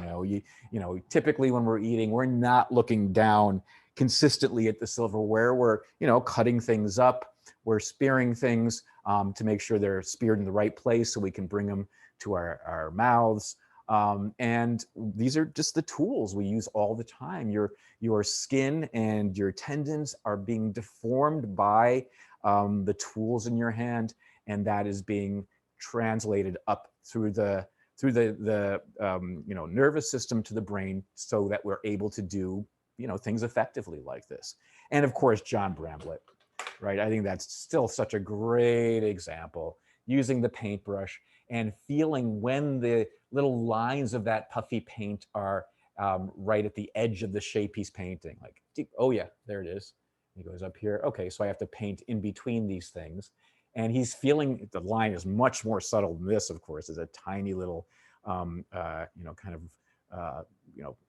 Typically when we're eating, we're not looking down consistently at the silverware. We're, cutting things up. We're spearing things to make sure they're speared in the right place so we can bring them to our mouths. And these are just the tools we use all the time. Your skin and your tendons are being deformed by the tools in your hand, and that is being translated up through the through the nervous system to the brain, so that we're able to do things effectively like this. And of course, John Bramlett, right? I think that's still such a great example, using the paintbrush and feeling when the little lines of that puffy paint are right at the edge of the shape he's painting. Like, oh yeah, there it is. He goes up here. Okay, so I have to paint in between these things. And he's feeling the line is much more subtle than this, of course, is a tiny little, kind of,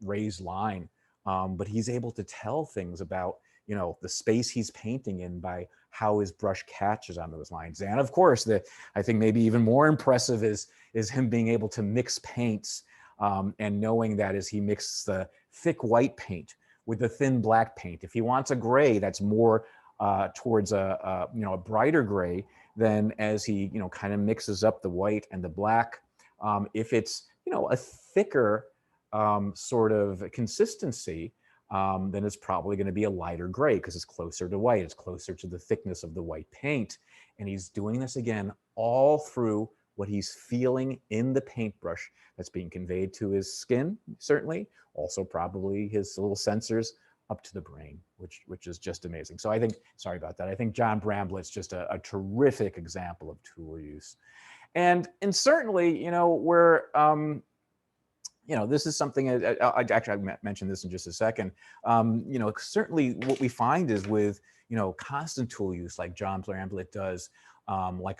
raised line. But he's able to tell things about, the space he's painting in by how his brush catches on those lines. And of course, I think maybe even more impressive is him being able to mix paints, and knowing that as he mixes the thick white paint with the thin black paint, if he wants a gray that's more towards a brighter gray, then as he kind of mixes up the white and the black, if it's a thicker sort of consistency, then it's probably going to be a lighter gray because it's closer to white. It's closer to the thickness of the white paint. And he's doing this again all through what he's feeling in the paintbrush that's being conveyed to his skin, certainly, also probably his little sensors up to the brain, which is just amazing. So I think, sorry about that, I think John Bramlett's just a terrific example of tool use. And certainly, where this is something, I mentioned this in just a second, certainly what we find is with, constant tool use like John Bramlett does, like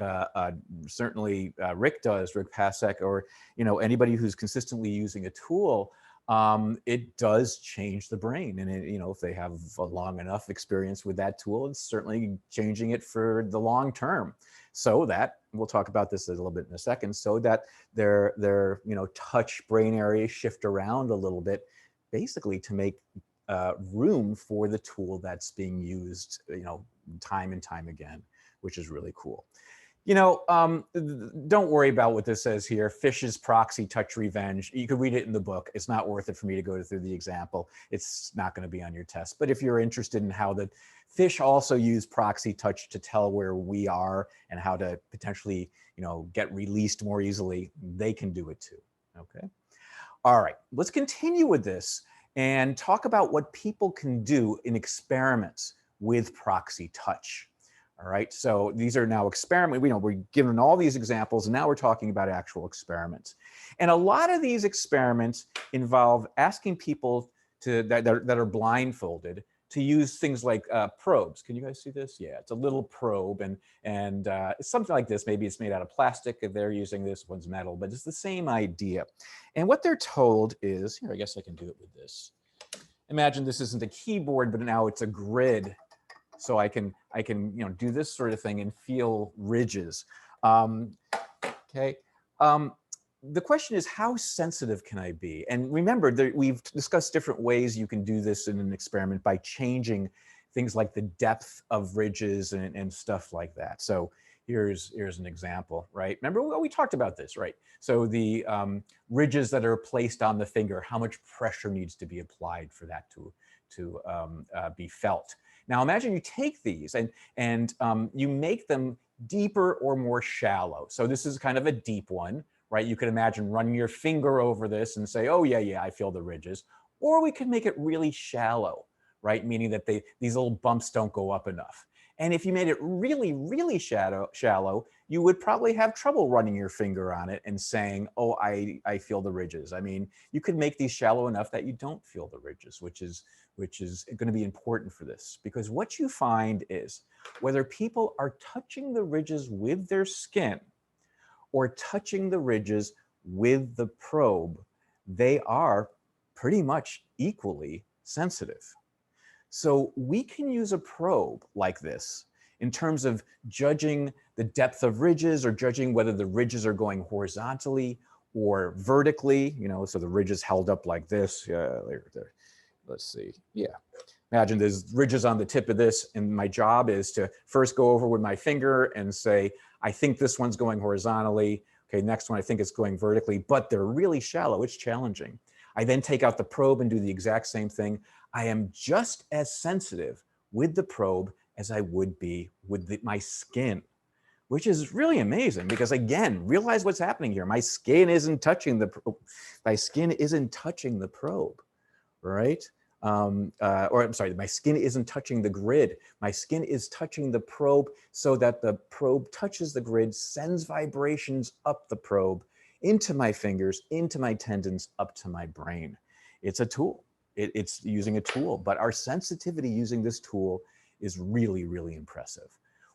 certainly Rick does, Rick PSYC, or, anybody who's consistently using a tool, it does change the brain. And if they have a long enough experience with that tool, it's certainly changing it for the long term. So that, we'll talk about this a little bit in a second, so that their touch brain areas shift around a little bit, basically to make room for the tool that's being used, time and time again, which is really cool. Don't worry about what this says here. Fish's proxy touch revenge. You could read it in the book. It's not worth it for me to go through the example. It's not going to be on your test. But if you're interested in how the fish also use proxy touch to tell where we are and how to potentially, get released more easily, they can do it too. Okay. All right. Let's continue with this and talk about what people can do in experiments with proxy touch. All right, so these are now experiments. We're given all these examples, and now we're talking about actual experiments. And a lot of these experiments involve asking people that are blindfolded to use things like probes. Can you guys see this? Yeah, it's a little probe, and it's something like this. Maybe it's made out of plastic if they're using this. One's metal, but it's the same idea. And what they're told is, here, I guess I can do it with this. Imagine this isn't a keyboard, but now it's a grid. So I can do this sort of thing and feel ridges. Okay. The question is, how sensitive can I be? And remember, we've discussed different ways you can do this in an experiment by changing things like the depth of ridges and stuff like that. So here's an example, right? Remember, we talked about this, right? So the ridges that are placed on the finger, how much pressure needs to be applied for that to be felt. Now imagine you take these and you make them deeper or more shallow. So this is kind of a deep one, right? You could imagine running your finger over this and say, oh yeah, I feel the ridges. Or we could make it really shallow, right? Meaning that these little bumps don't go up enough. And if you made it really, really shallow, you would probably have trouble running your finger on it and saying, oh, I feel the ridges. I mean, you could make these shallow enough that you don't feel the ridges, which is going to be important for this. Because what you find is whether people are touching the ridges with their skin or touching the ridges with the probe, they are pretty much equally sensitive. So we can use a probe like this in terms of judging the depth of ridges or judging whether the ridges are going horizontally or vertically, so the ridges held up like this. Let's see. Yeah. Imagine there's ridges on the tip of this, and my job is to first go over with my finger and say, I think this one's going horizontally. Okay, next one, I think it's going vertically, but they're really shallow. It's challenging. I then take out the probe and do the exact same thing. I am just as sensitive with the probe as I would be with my skin, which is really amazing because, again, realize what's happening here. My skin isn't touching the probe, right? Or I'm sorry, my skin isn't touching the grid. My skin is touching the probe so that the probe touches the grid, sends vibrations up the probe into my fingers, into my tendons, up to my brain. It's a tool. It's using a tool, but our sensitivity using this tool is really, really impressive.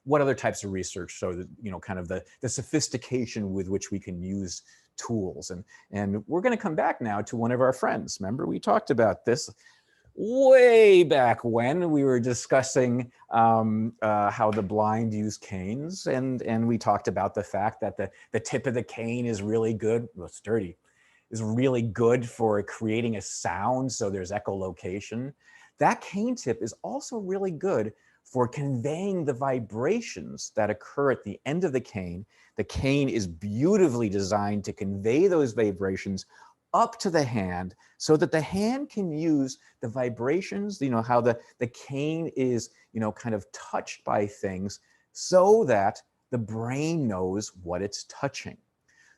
What other types of research show that, you know, kind of the sophistication with which we can use tools? And we're going to come back now to one of our friends. Remember, we talked about this way back when we were discussing how the blind use canes, and we talked about the fact that the tip of the cane is really good, well, it's dirty, is really good for creating a sound, so there's echolocation. That cane tip is also really good for conveying the vibrations that occur at the end of the cane. The cane is beautifully designed to convey those vibrations up to the hand so that the hand can use the vibrations, you know, how the cane is, you know, kind of touched by things so that the brain knows what it's touching.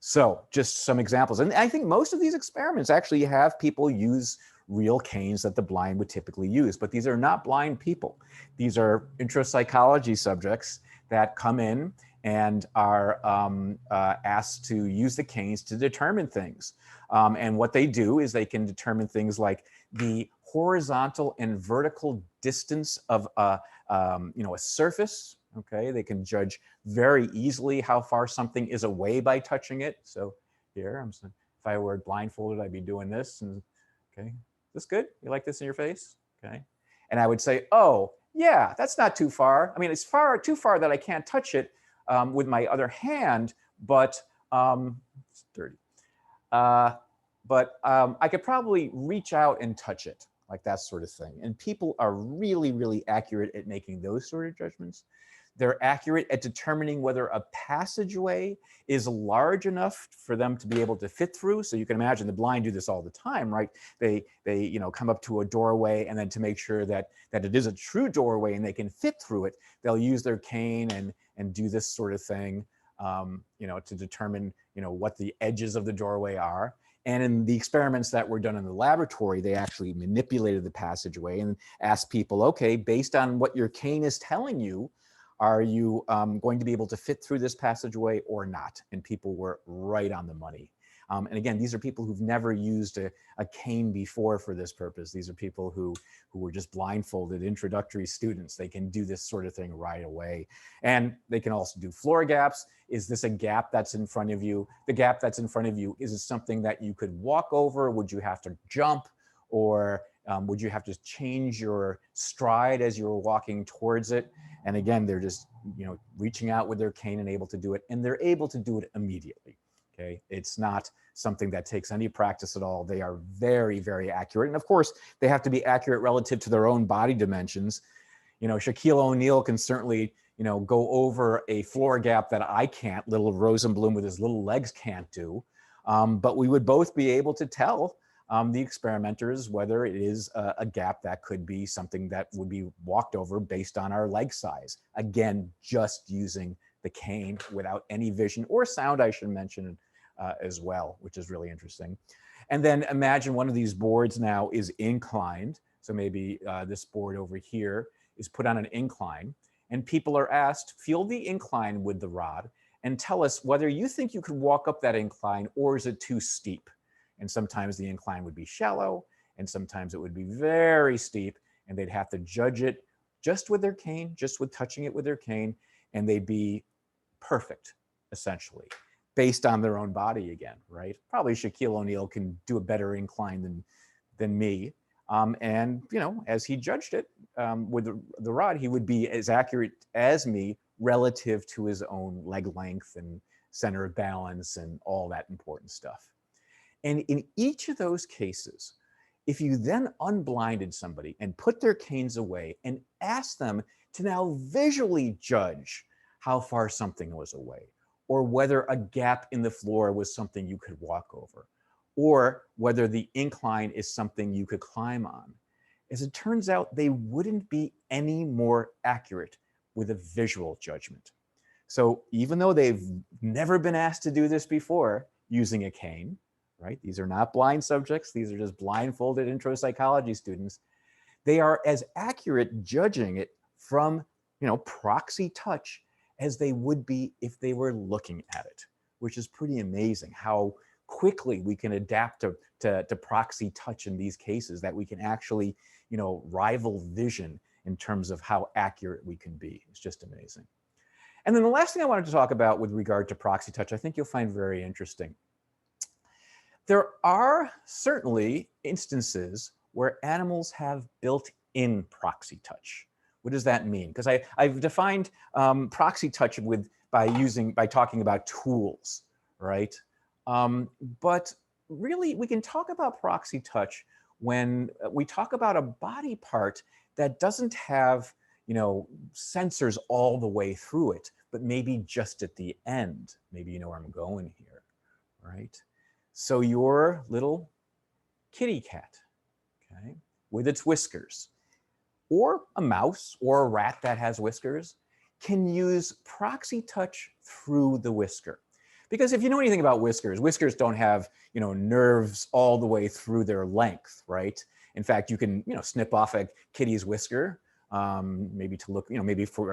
So just some examples. And I think most of these experiments actually have people use real canes that the blind would typically use, but these are not blind people. These are intropsychology subjects that come in and are asked to use the canes to determine things. And what they do is they can determine things like the horizontal and vertical distance of a surface. Okay, they can judge very easily how far something is away by touching it. So here, if I were blindfolded, I'd be doing this. And okay, this good? You like this in your face? Okay, and I would say, oh yeah, that's not too far. I mean, it's too far that I can't touch it with my other hand, but it's dirty. I could probably reach out and touch it, like that sort of thing. And people are really, really accurate at making those sort of judgments. They're accurate at determining whether a passageway is large enough for them to be able to fit through. So you can imagine the blind do this all the time, right? They come up to a doorway, and then to make sure that it is a true doorway and they can fit through it, they'll use their cane and do this sort of thing, to determine, what the edges of the doorway are. And in the experiments that were done in the laboratory, they actually manipulated the passageway and asked people, okay, based on what your cane is telling you, are you going to be able to fit through this passageway or not? And people were right on the money. And again, these are people who've never used a cane before for this purpose. These are people who were just blindfolded introductory students. They can do this sort of thing right away. And they can also do floor gaps. Is this a gap that's in front of you? The gap that's in front of you, is it something that you could walk over? Would you have to jump? Or would you have to change your stride as you were walking towards it? And again, they're just, reaching out with their cane and able to do it. And they're able to do it immediately. Okay, it's not something that takes any practice at all. They are very, very accurate. And of course, they have to be accurate relative to their own body dimensions. Shaquille O'Neal can certainly, go over a floor gap that I can't, little Rosenblum with his little legs can't do. But we would both be able to tell the experimenters whether it is a gap that could be something that would be walked over based on our leg size. Again, just using the cane without any vision or sound, I should mention, as well, which is really interesting. And then imagine one of these boards now is inclined. So maybe this board over here is put on an incline, and people are asked, feel the incline with the rod and tell us whether you think you could walk up that incline or is it too steep. And sometimes the incline would be shallow, and sometimes it would be very steep, and they'd have to judge it just with their cane, just with touching it with their cane, and they'd be perfect, essentially, based on their own body again, right? Probably Shaquille O'Neal can do a better incline than me. And, as he judged it with the rod, he would be as accurate as me relative to his own leg length and center of balance and all that important stuff. And in each of those cases, if you then unblinded somebody and put their canes away and asked them to now visually judge how far something was away, or whether a gap in the floor was something you could walk over, or whether the incline is something you could climb on, as it turns out, they wouldn't be any more accurate with a visual judgment. So even though they've never been asked to do this before using a cane, right? These are not blind subjects. These are just blindfolded intro psychology students. They are as accurate judging it from, proxy touch as they would be if they were looking at it, which is pretty amazing how quickly we can adapt to proxy touch in these cases, that we can actually, rival vision in terms of how accurate we can be. It's just amazing. And then the last thing I wanted to talk about with regard to proxy touch, I think you'll find very interesting. There are certainly instances where animals have built-in proxy touch. What does that mean? Because I've defined proxy touch by talking about tools, right? But really, we can talk about proxy touch when we talk about a body part that doesn't have, sensors all the way through it, but maybe just at the end. Maybe you know where I'm going here, right? So your little kitty cat, okay, with its whiskers, or a mouse or a rat that has whiskers, can use proxy touch through the whisker. Because if you know anything about whiskers, whiskers don't have, nerves all the way through their length, right? In fact, you can, snip off a kitty's whisker, maybe to look, maybe for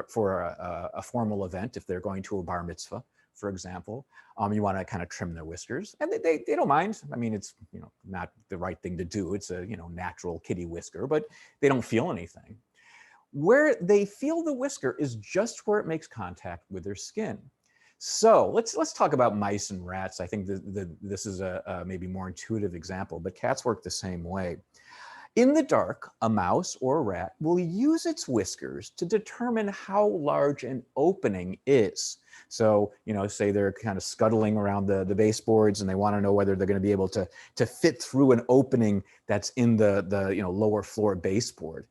a formal event, if they're going to a bar mitzvah, for example. You want to kind of trim their whiskers, and they don't mind. I mean, it's, not the right thing to do. It's a, natural kitty whisker, but they don't feel anything. Where they feel the whisker is just where it makes contact with their skin. So let's talk about mice and rats. I think this is a maybe more intuitive example, but cats work the same way. In the dark, a mouse or a rat will use its whiskers to determine how large an opening is. So, say they're kind of scuttling around the baseboards and they want to know whether they're going to be able to fit through an opening that's in the lower floor baseboard.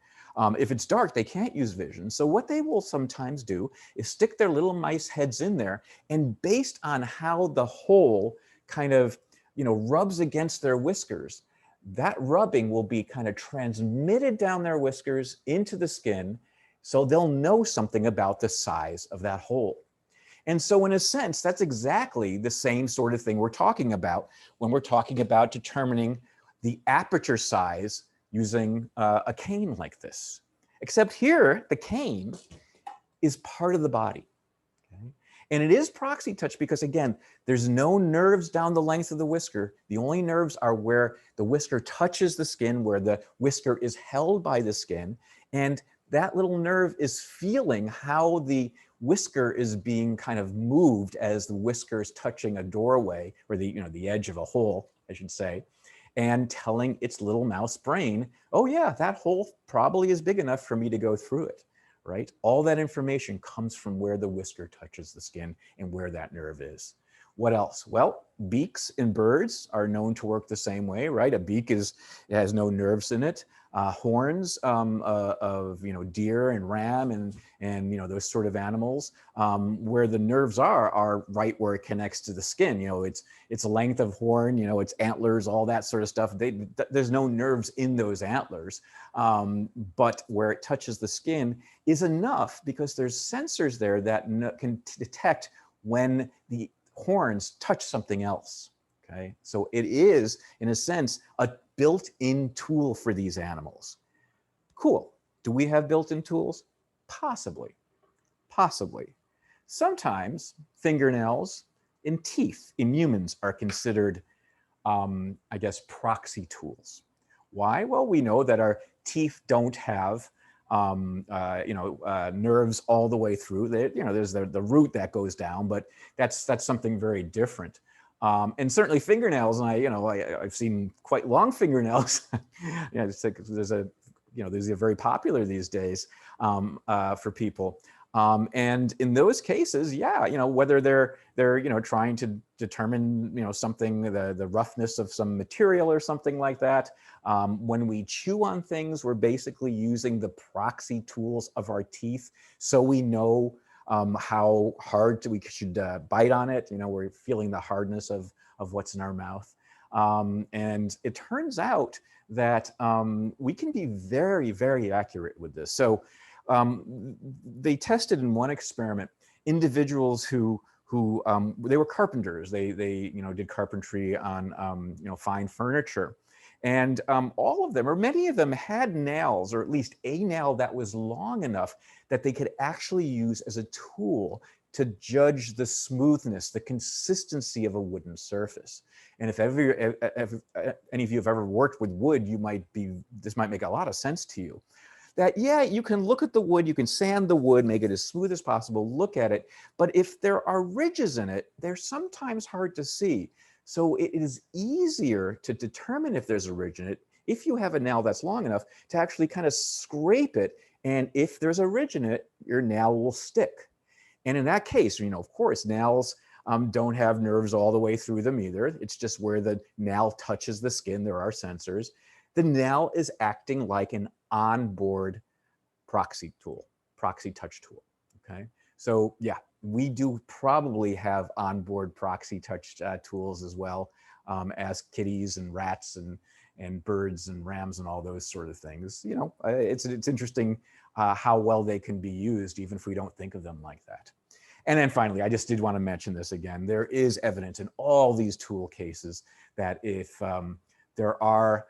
If it's dark, they can't use vision. So what they will sometimes do is stick their little mice heads in there, and based on how the hole kind of, rubs against their whiskers, that rubbing will be kind of transmitted down their whiskers into the skin, so they'll know something about the size of that hole. And so in a sense, that's exactly the same sort of thing we're talking about when we're talking about determining the aperture size using a cane like this. Except here, the cane is part of the body. Okay? And it is proxy touch because, again, there's no nerves down the length of the whisker. The only nerves are where the whisker touches the skin, where the whisker is held by the skin. And that little nerve is feeling how the whisker is being kind of moved as the whisker is touching a doorway, or the edge of a hole, I should say, and telling its little mouse brain, oh yeah, that hole probably is big enough for me to go through it. Right? All that information comes from where the whisker touches the skin and where that nerve is. What else? Well, beaks in birds are known to work the same way, right? A beak has no nerves in it. Horns of deer and ram and those sort of animals, where the nerves are right where it connects to the skin. It's a length of horn, it's antlers, all that sort of stuff. There's no nerves in those antlers, but where it touches the skin is enough because there's sensors there that can detect when the horns touch something else. Okay, so it is, in a sense, a built-in tool for these animals. Cool. Do we have built-in tools? Possibly. Possibly. Sometimes fingernails and teeth in humans are considered, I guess, proxy tools. Why? Well, we know that our teeth don't have nerves all the way through. There's the root that goes down, but that's something very different. And certainly fingernails, and I've seen quite long fingernails. These are very popular these days for people. And in those cases, yeah, whether they're trying to determine something, the roughness of some material or something like that. When we chew on things, we're basically using the proxy tools of our teeth, so we know how hard we should bite on it. We're feeling the hardness of what's in our mouth. And it turns out that we can be very, very accurate with this. So they tested in one experiment individuals who they were carpenters. They did carpentry on fine furniture, and all of them, or many of them, had nails, or at least a nail that was long enough that they could actually use as a tool to judge the smoothness, the consistency of a wooden surface. And if any of you have ever worked with wood, this might make a lot of sense to you. That, yeah, you can look at the wood, you can sand the wood, make it as smooth as possible, look at it, but if there are ridges in it, they're sometimes hard to see. So it is easier to determine if there's a ridge in it, if you have a nail that's long enough, to actually kind of scrape it, and if there's a ridge in it, your nail will stick. And in that case, of course, nails don't have nerves all the way through them either. It's just where the nail touches the skin, there are sensors. The nail is acting like an onboard proxy touch tool, okay? So yeah, we do probably have onboard proxy touch tools as well as kitties and rats and birds and rams and all those sort of things. It's interesting how well they can be used, even if we don't think of them like that. And then finally, I just did want to mention this again. There is evidence in all these tool cases that if there are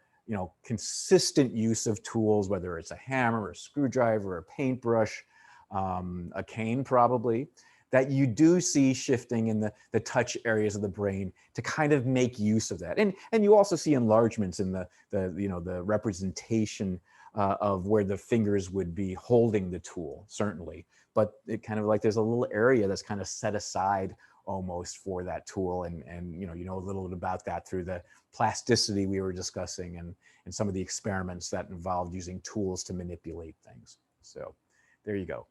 consistent use of tools, whether it's a hammer, a screwdriver, a paintbrush, a cane probably, that you do see shifting in the touch areas of the brain to kind of make use of that. And you also see enlargements in the representation of where the fingers would be holding the tool, certainly. But it kind of like there's a little area that's kind of set aside almost for that tool, and a little bit about that through the plasticity we were discussing and some of the experiments that involved using tools to manipulate things. So there you go.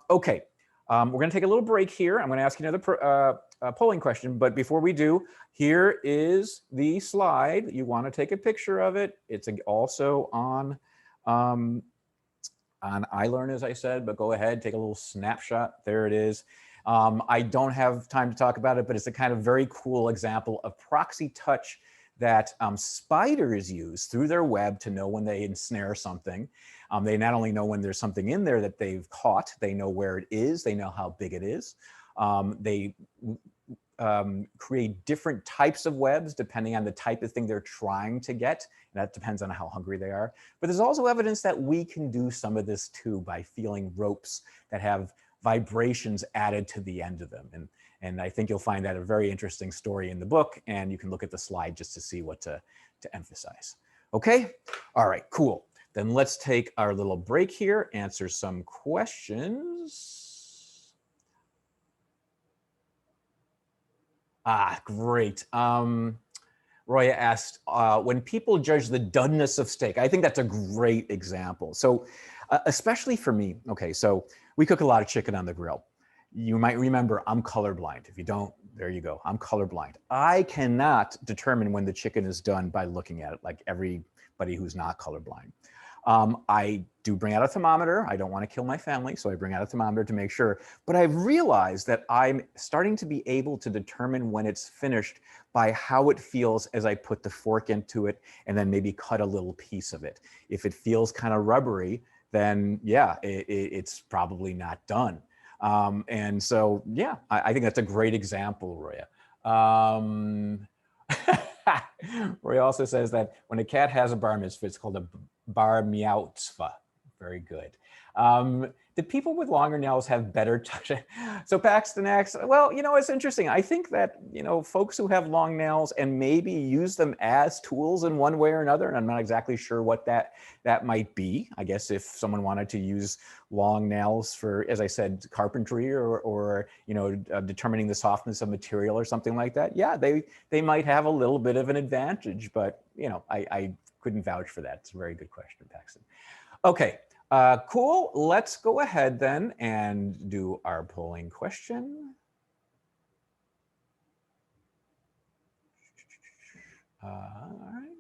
Okay, we're going to take a little break here. I'm going to ask you another polling question, but before we do, here is the slide. You want to take a picture of it. It's also on iLearn, as I said, but go ahead, take a little snapshot. There it is. I don't have time to talk about it, but it's a kind of very cool example of proxy touch that spiders use through their web to know when they ensnare something. They not only know when there's something in there that they've caught, they know where it is, they know how big it is. They create different types of webs depending on the type of thing they're trying to get. And that depends on how hungry they are. But there's also evidence that we can do some of this too by feeling ropes that have vibrations added to the end of them. And I think you'll find that a very interesting story in the book, and you can look at the slide just to see what to emphasize. Okay, all right, cool. Then let's take our little break here, answer some questions. Great. Roya asked, when people judge the doneness of steak, I think that's a great example. So especially for me, okay, so we cook a lot of chicken on the grill. You might remember I'm colorblind. If you don't, there you go. I'm colorblind. I cannot determine when the chicken is done by looking at it like everybody who's not colorblind. I do bring out a thermometer. I don't want to kill my family, so I bring out a thermometer to make sure. But I've realized that I'm starting to be able to determine when it's finished by how it feels as I put the fork into it and then maybe cut a little piece of it. If it feels kind of rubbery, then yeah, it's probably not done. And so, yeah, I think that's a great example, Roya. Roy also says that when a cat has a bar mitzvah, it's called a bar mitzvah. Very good. Do people with longer nails have better touch? So Paxton asks, well, it's interesting. I think that, folks who have long nails and maybe use them as tools in one way or another, and I'm not exactly sure what that might be. I guess if someone wanted to use long nails for, as I said, carpentry or determining the softness of material or something like that, yeah, they might have a little bit of an advantage, but, I couldn't vouch for that. It's a very good question, Paxton. Okay. Cool. Let's go ahead then and do our polling question. All right.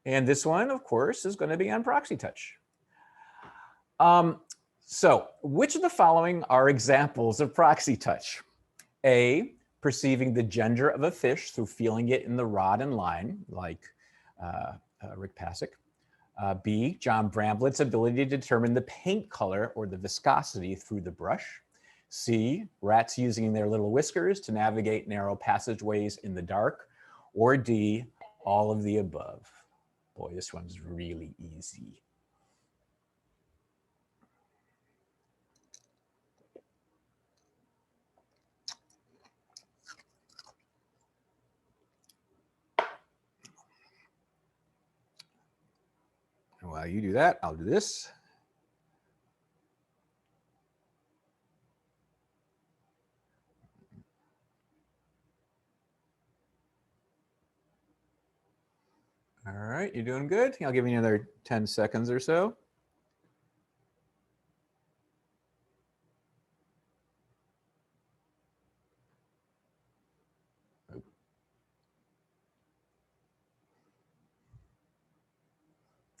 And this one, of course, is going to be on proxy touch. So which of the following are examples of proxy touch? A, perceiving the gender of a fish through feeling it in the rod and line, like Rick Pasek. B, John Bramblett's ability to determine the paint color or the viscosity through the brush. C, rats using their little whiskers to navigate narrow passageways in the dark, or D, all of the above? Boy, this one's really easy. While you do that, I'll do this. All right, you're doing good. I'll give you another 10 seconds or so.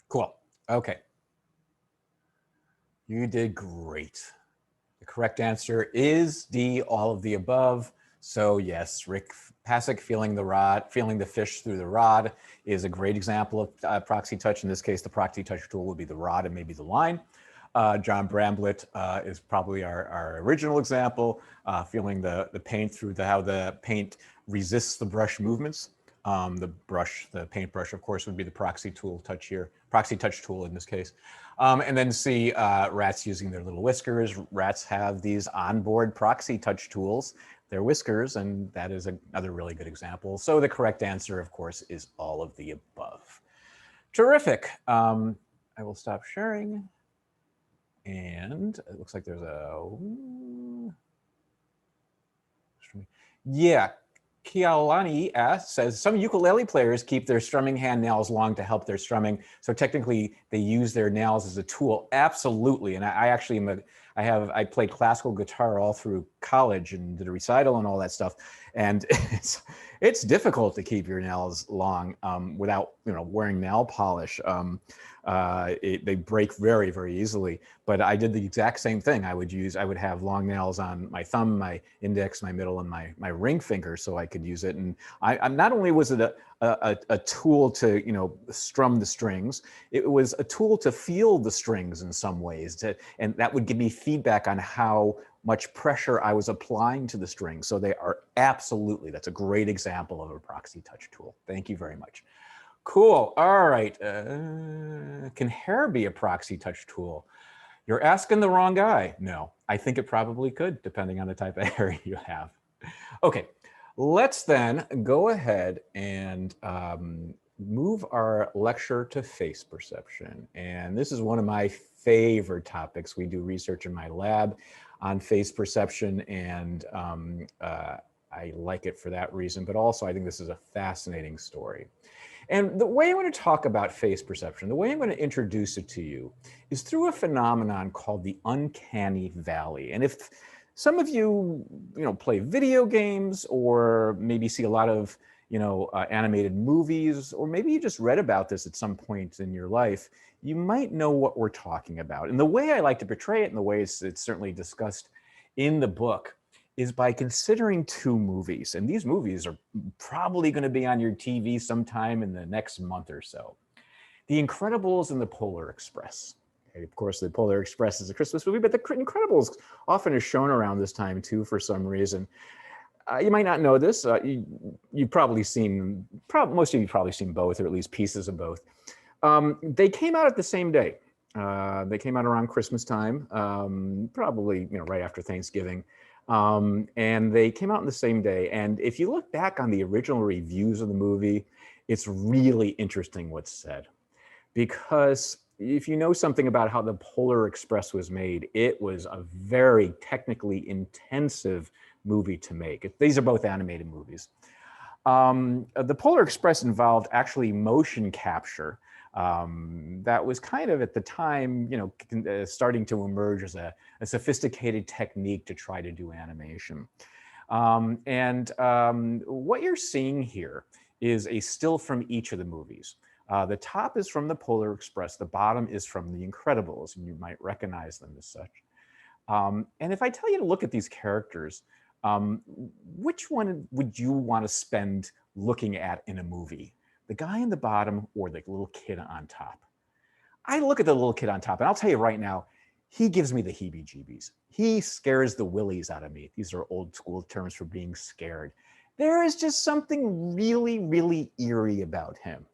Cool. Okay. You did great. The correct answer is D, all of the above. So yes, Rick PSYC feeling the fish through the rod is a great example of proxy touch. In this case, the proxy touch tool would be the rod and maybe the line. John Bramblett is probably our original example, feeling the paint through how the paint resists the brush movements. The paintbrush, of course, would be the proxy touch tool in this case. And then see rats using their little whiskers. Rats have these onboard proxy touch tools, their whiskers, and that is another really good example. So the correct answer, of course, is all of the above. Terrific. I will stop sharing. And it looks like there's yeah. Kialani says, some ukulele players keep their strumming hand nails long to help their strumming. So technically they use their nails as a tool. Absolutely. And I actually I played classical guitar all through college and did a recital and all that stuff. And it's difficult to keep your nails long without wearing nail polish. They break very, very easily. But I did the exact same thing. I would have long nails on my thumb, my index, my middle, and my ring finger, so I could use it. And I'm not only was it a tool to strum the strings, it was a tool to feel the strings in some ways, and that would give me feedback on how much pressure I was applying to the strings. So they are absolutely, that's a great example of a proxy touch tool. Thank you very much. Cool. All right. Can hair be a proxy touch tool? You're asking the wrong guy. No, I think it probably could, depending on the type of hair you have. Okay, let's then go ahead and move our lecture to face perception. And this is one of my favorite topics. We do research in my lab on face perception, and I like it for that reason, but also I think this is a fascinating story. And the way I'm going to talk about face perception, the way I'm going to introduce it to you is through a phenomenon called the uncanny valley. And if some of you, play video games, or maybe see a lot of, animated movies, or maybe you just read about this at some point in your life, you might know what we're talking about. And the way I like to portray it, and the way it's certainly discussed in the book, is by considering two movies. And these movies are probably going to be on your TV sometime in the next month or so. The Incredibles and the Polar Express. Okay, of course, the Polar Express is a Christmas movie, but the Incredibles often is shown around this time too for some reason. You might not know this. You've probably seen, most of you probably seen both, or at least pieces of both. They came out at the same day. They came out around Christmas time, probably right after Thanksgiving. And they came out on the same day. And if you look back on the original reviews of the movie, it's really interesting what's said. Because if you know something about how the Polar Express was made, it was a very technically intensive movie to make. These are both animated movies. The Polar Express involved actually motion capture. That was kind of at the time, starting to emerge as a sophisticated technique to try to do animation. What you're seeing here is a still from each of the movies. The top is from the Polar Express. The bottom is from the Incredibles, and you might recognize them as such. And if I tell you to look at these characters, which one would you want to spend looking at in a movie? The guy in the bottom or the little kid on top? I look at the little kid on top, and I'll tell you right now, he gives me the heebie-jeebies. He scares the willies out of me. These are old school terms for being scared. There is just something really, really eerie about him.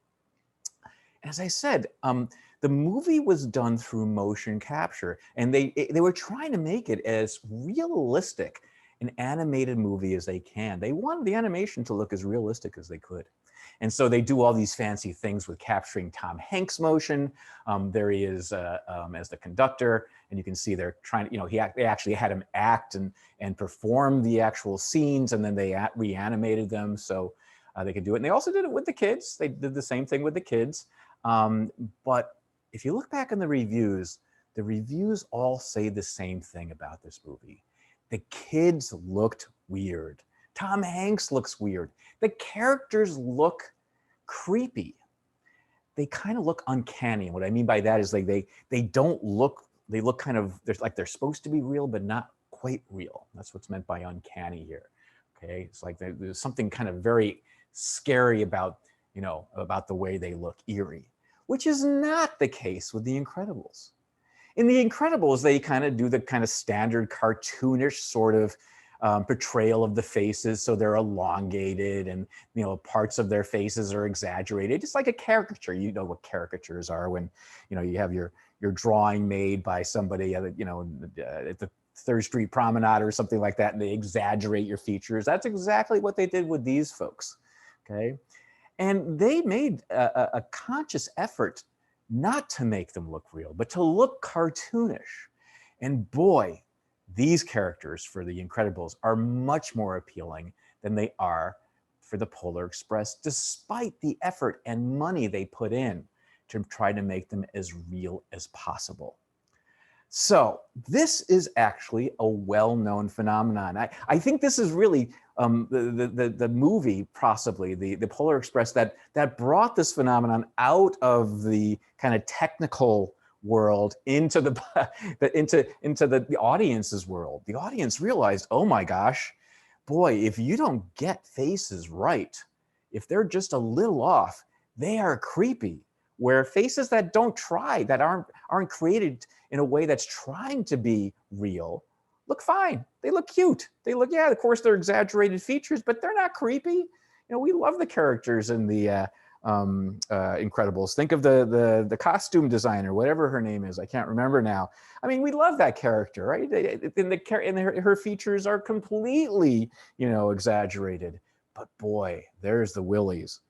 As I said, the movie was done through motion capture, and they were trying to make it as realistic an animated movie as they can. They wanted the animation to look as realistic as they could. And so they do all these fancy things with capturing Tom Hanks' motion. There he is as the conductor, and you can see they're trying to, they actually had him act and perform the actual scenes, and then they reanimated them so they could do it. And they also did it with the kids. They did the same thing with the kids. But if you look back in the reviews all say the same thing about this movie. The kids looked weird. Tom Hanks looks weird. The characters look creepy. They kind of look uncanny. What I mean by that is like they don't look, they look kind of, they're supposed to be real, but not quite real. That's what's meant by uncanny here. Okay, it's like there's something kind of very scary about, about the way they look, eerie, which is not the case with The Incredibles. In The Incredibles, they kind of do the kind of standard cartoonish sort of portrayal of the faces. So they're elongated and, parts of their faces are exaggerated. It's like a caricature. You know what caricatures are when, you have your drawing made by somebody, at the 3rd Street Promenade or something like that, and they exaggerate your features. That's exactly what they did with these folks, okay? And they made a conscious effort not to make them look real, but to look cartoonish. And boy, these characters for The Incredibles are much more appealing than they are for the Polar Express, despite the effort and money they put in to try to make them as real as possible. So this is actually a well-known phenomenon. I think this is really the movie, possibly the Polar Express, that brought this phenomenon out of the kind of technical world into the audience's world. The audience realized, oh my gosh, boy, if you don't get faces right, if they're just a little off, they are creepy. Where faces that don't try, that aren't created in a way that's trying to be real, look fine. They look cute. They look, yeah, of course they're exaggerated features, but they're not creepy. We love the characters in the Incredibles. Think of the costume designer, whatever her name is. I can't remember now. I mean, we love that character, right? And her features are completely, exaggerated. But boy, there's the willies.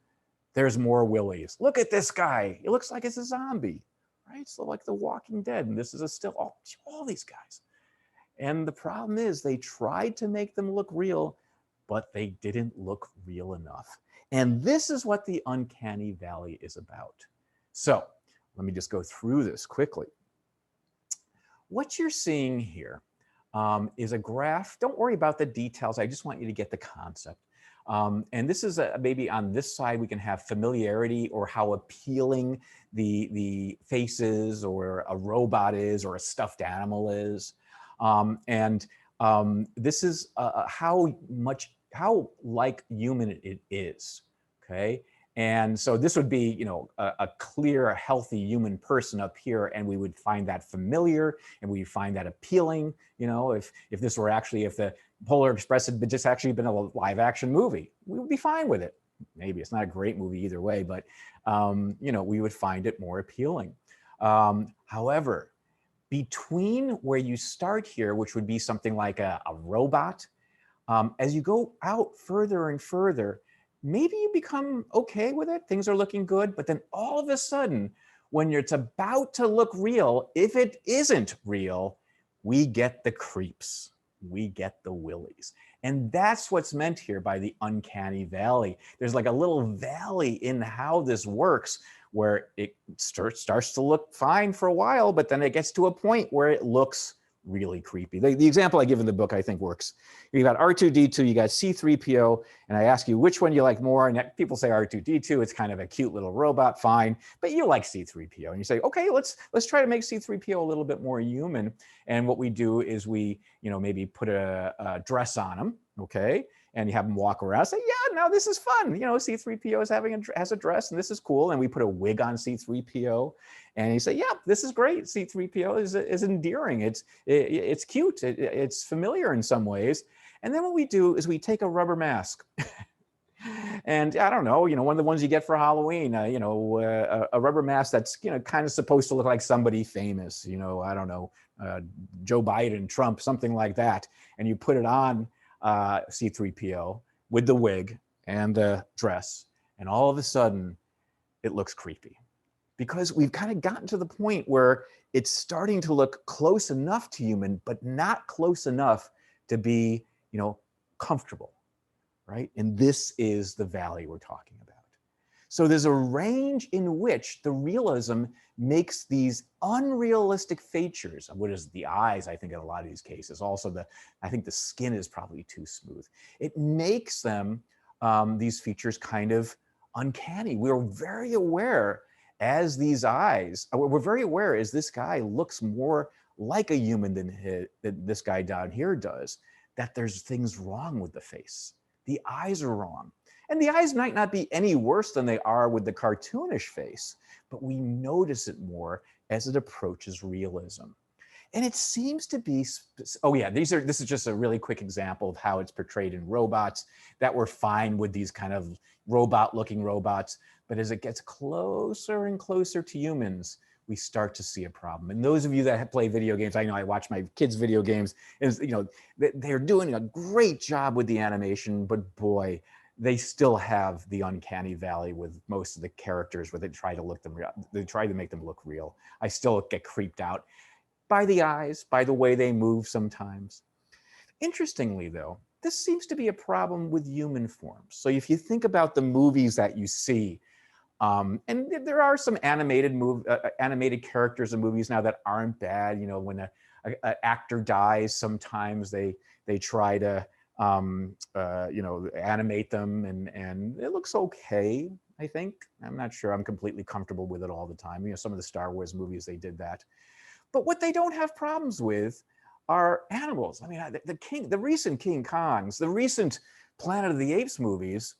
There's more willies. Look at this guy. It looks like it's a zombie, right? So like The Walking Dead, and this is a still, all these guys. And the problem is they tried to make them look real, but they didn't look real enough. And this is what the uncanny valley is about. So let me just go through this quickly. What you're seeing here is a graph. Don't worry about the details. I just want you to get the concept. And this is maybe on this side, we can have familiarity or how appealing the faces or a robot is or a stuffed animal is. This is how like human it is, okay? And so this would be, a clear, healthy human person up here, and we would find that familiar, and we find that appealing. If this were actually, if the Polar Express had just actually been a live action movie, we would be fine with it. Maybe it's not a great movie either way, but we would find it more appealing. However, between where you start here, which would be something like a robot, as you go out further and further, maybe you become okay with it. Things are looking good, but then all of a sudden, when it's about to look real, if it isn't real, we get the creeps. We get the willies. And that's what's meant here by the uncanny valley. There's like a little valley in how this works where it starts to look fine for a while, but then it gets to a point where it looks really creepy. The example I give in the book, I think, works. You got R2-D2, you got C-3PO, and I ask you which one you like more, and people say R2-D2. It's kind of a cute little robot, fine, but you like C-3PO, and you say, okay, let's try to make C-3PO a little bit more human. And what we do is we, maybe put a dress on him, okay, and you have them walk around, say, yeah, no, this is fun. You know, C-3PO is has a dress, and this is cool. And we put a wig on C-3PO, and you say, yeah, this is great. C-3PO is endearing. It's cute. It's familiar in some ways. And then what we do is we take a rubber mask. And I don't know, one of the ones you get for Halloween, a rubber mask that's, kind of supposed to look like somebody famous, I don't know, Joe Biden, Trump, something like that. And you put it on C-3PO with the wig and the dress. And all of a sudden, it looks creepy. Because we've kind of gotten to the point where it's starting to look close enough to human, but not close enough to be, comfortable. Right? And this is the valley we're talking about. So there's a range in which the realism makes these unrealistic features. What is the eyes, I think, in a lot of these cases. Also, I think the skin is probably too smooth. It makes them, these features, kind of uncanny. We're very aware as these eyes, we're very aware as this guy looks more like a human than this guy down here does, that there's things wrong with the face. The eyes are wrong. And the eyes might not be any worse than they are with the cartoonish face, but we notice it more as it approaches realism. And it seems to be, oh yeah, this is just a really quick example of how it's portrayed in robots, that we're fine with these kind of robot-looking robots, but as it gets closer and closer to humans, we start to see a problem. And those of you that play video games, I know I watch my kids' video games, is they're doing a great job with the animation, but boy, they still have the uncanny valley with most of the characters where they try to make them look real. I still get creeped out by the eyes, by the way they move sometimes. Interestingly, though, this seems to be a problem with human forms. So if you think about the movies that you see, and there are some animated characters in movies now that aren't bad. When an actor dies, sometimes they try to animate them, and it looks okay. I think. I'm not sure I'm completely comfortable with it all the time. Some of the Star Wars movies, they did that. But what they don't have problems with are animals. I mean, the recent King Kongs, the recent Planet of the Apes movies,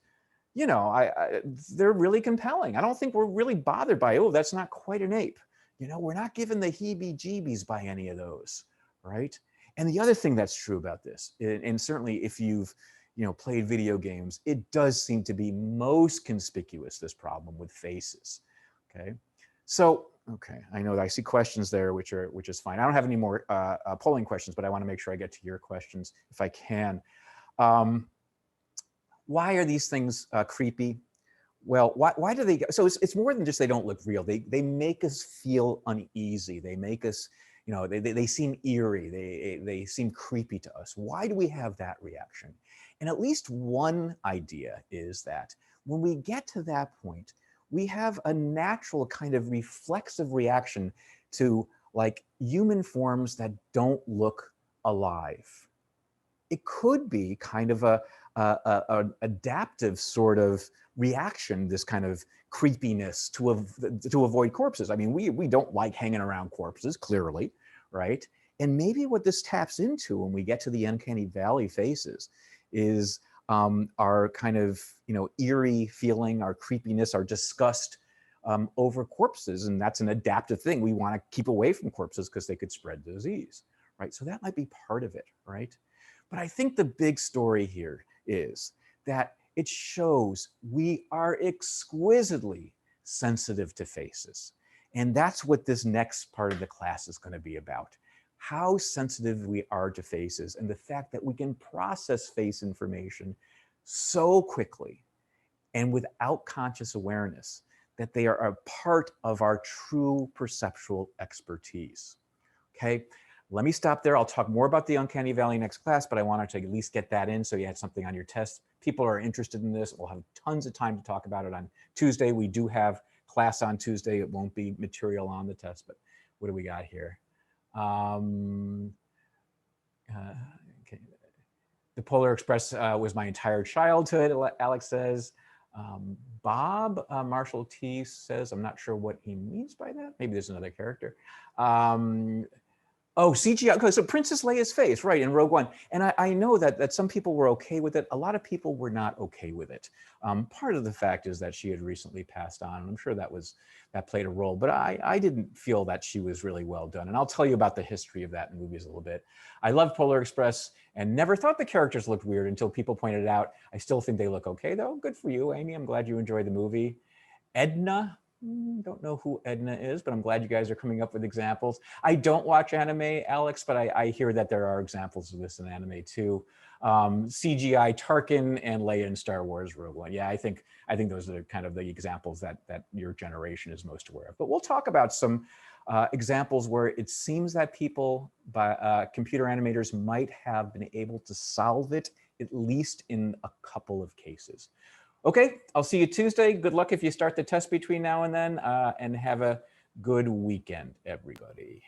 they're really compelling. I don't think we're really bothered by, oh, that's not quite an ape. We're not given the heebie-jeebies by any of those, right? And the other thing that's true about this, and certainly if you've played video games, it does seem to be most conspicuous, this problem with faces, okay? So, okay, I know that I see questions there, which is fine. I don't have any more polling questions, but I want to make sure I get to your questions if I can. Why are these things creepy? Well, why do they? So it's more than just they don't look real. They make us feel uneasy. They make us, they seem eerie. They seem creepy to us. Why do we have that reaction? And at least one idea is that when we get to that point, we have a natural kind of reflexive reaction to like human forms that don't look alive. It could be kind of an adaptive sort of reaction, this kind of creepiness to avoid corpses. I mean, we don't like hanging around corpses, clearly, right? And maybe what this taps into when we get to the uncanny valley faces is our kind of eerie feeling, our creepiness, our disgust over corpses, and that's an adaptive thing. We want to keep away from corpses because they could spread disease, right? So that might be part of it, right? But I think the big story here is that it shows we are exquisitely sensitive to faces. And that's what this next part of the class is going to be about. How sensitive we are to faces, and the fact that we can process face information so quickly and without conscious awareness that they are a part of our true perceptual expertise. Okay? Let me stop there. I'll talk more about the uncanny valley next class, but I wanted to at least get that in so you had something on your test. People are interested in this. We'll have tons of time to talk about it on Tuesday. We do have class on Tuesday. It won't be material on the test, but what do we got here? Okay. The Polar Express was my entire childhood, Alex says. Bob Marshall T says, I'm not sure what he means by that. Maybe there's another character. Oh, CGI. Okay, so Princess Leia's face, right, in Rogue One. And I know that some people were okay with it. A lot of people were not okay with it. Part of the fact is that she had recently passed on, and I'm sure that played a role. But I didn't feel that she was really well done. And I'll tell you about the history of that in movies a little bit. I love Polar Express and never thought the characters looked weird until people pointed it out. I still think they look okay, though. Good for you, Amy. I'm glad you enjoyed the movie. Edna. Don't know who Edna is, but I'm glad you guys are coming up with examples. I don't watch anime, Alex, but I hear that there are examples of this in anime too. CGI Tarkin and Leia in Star Wars Rogue One. Yeah, I think those are kind of the examples that your generation is most aware of. But we'll talk about some examples where it seems that people, computer animators, might have been able to solve it, at least in a couple of cases. Okay, I'll see you Tuesday. Good luck if you start the test between now and then, and have a good weekend, everybody.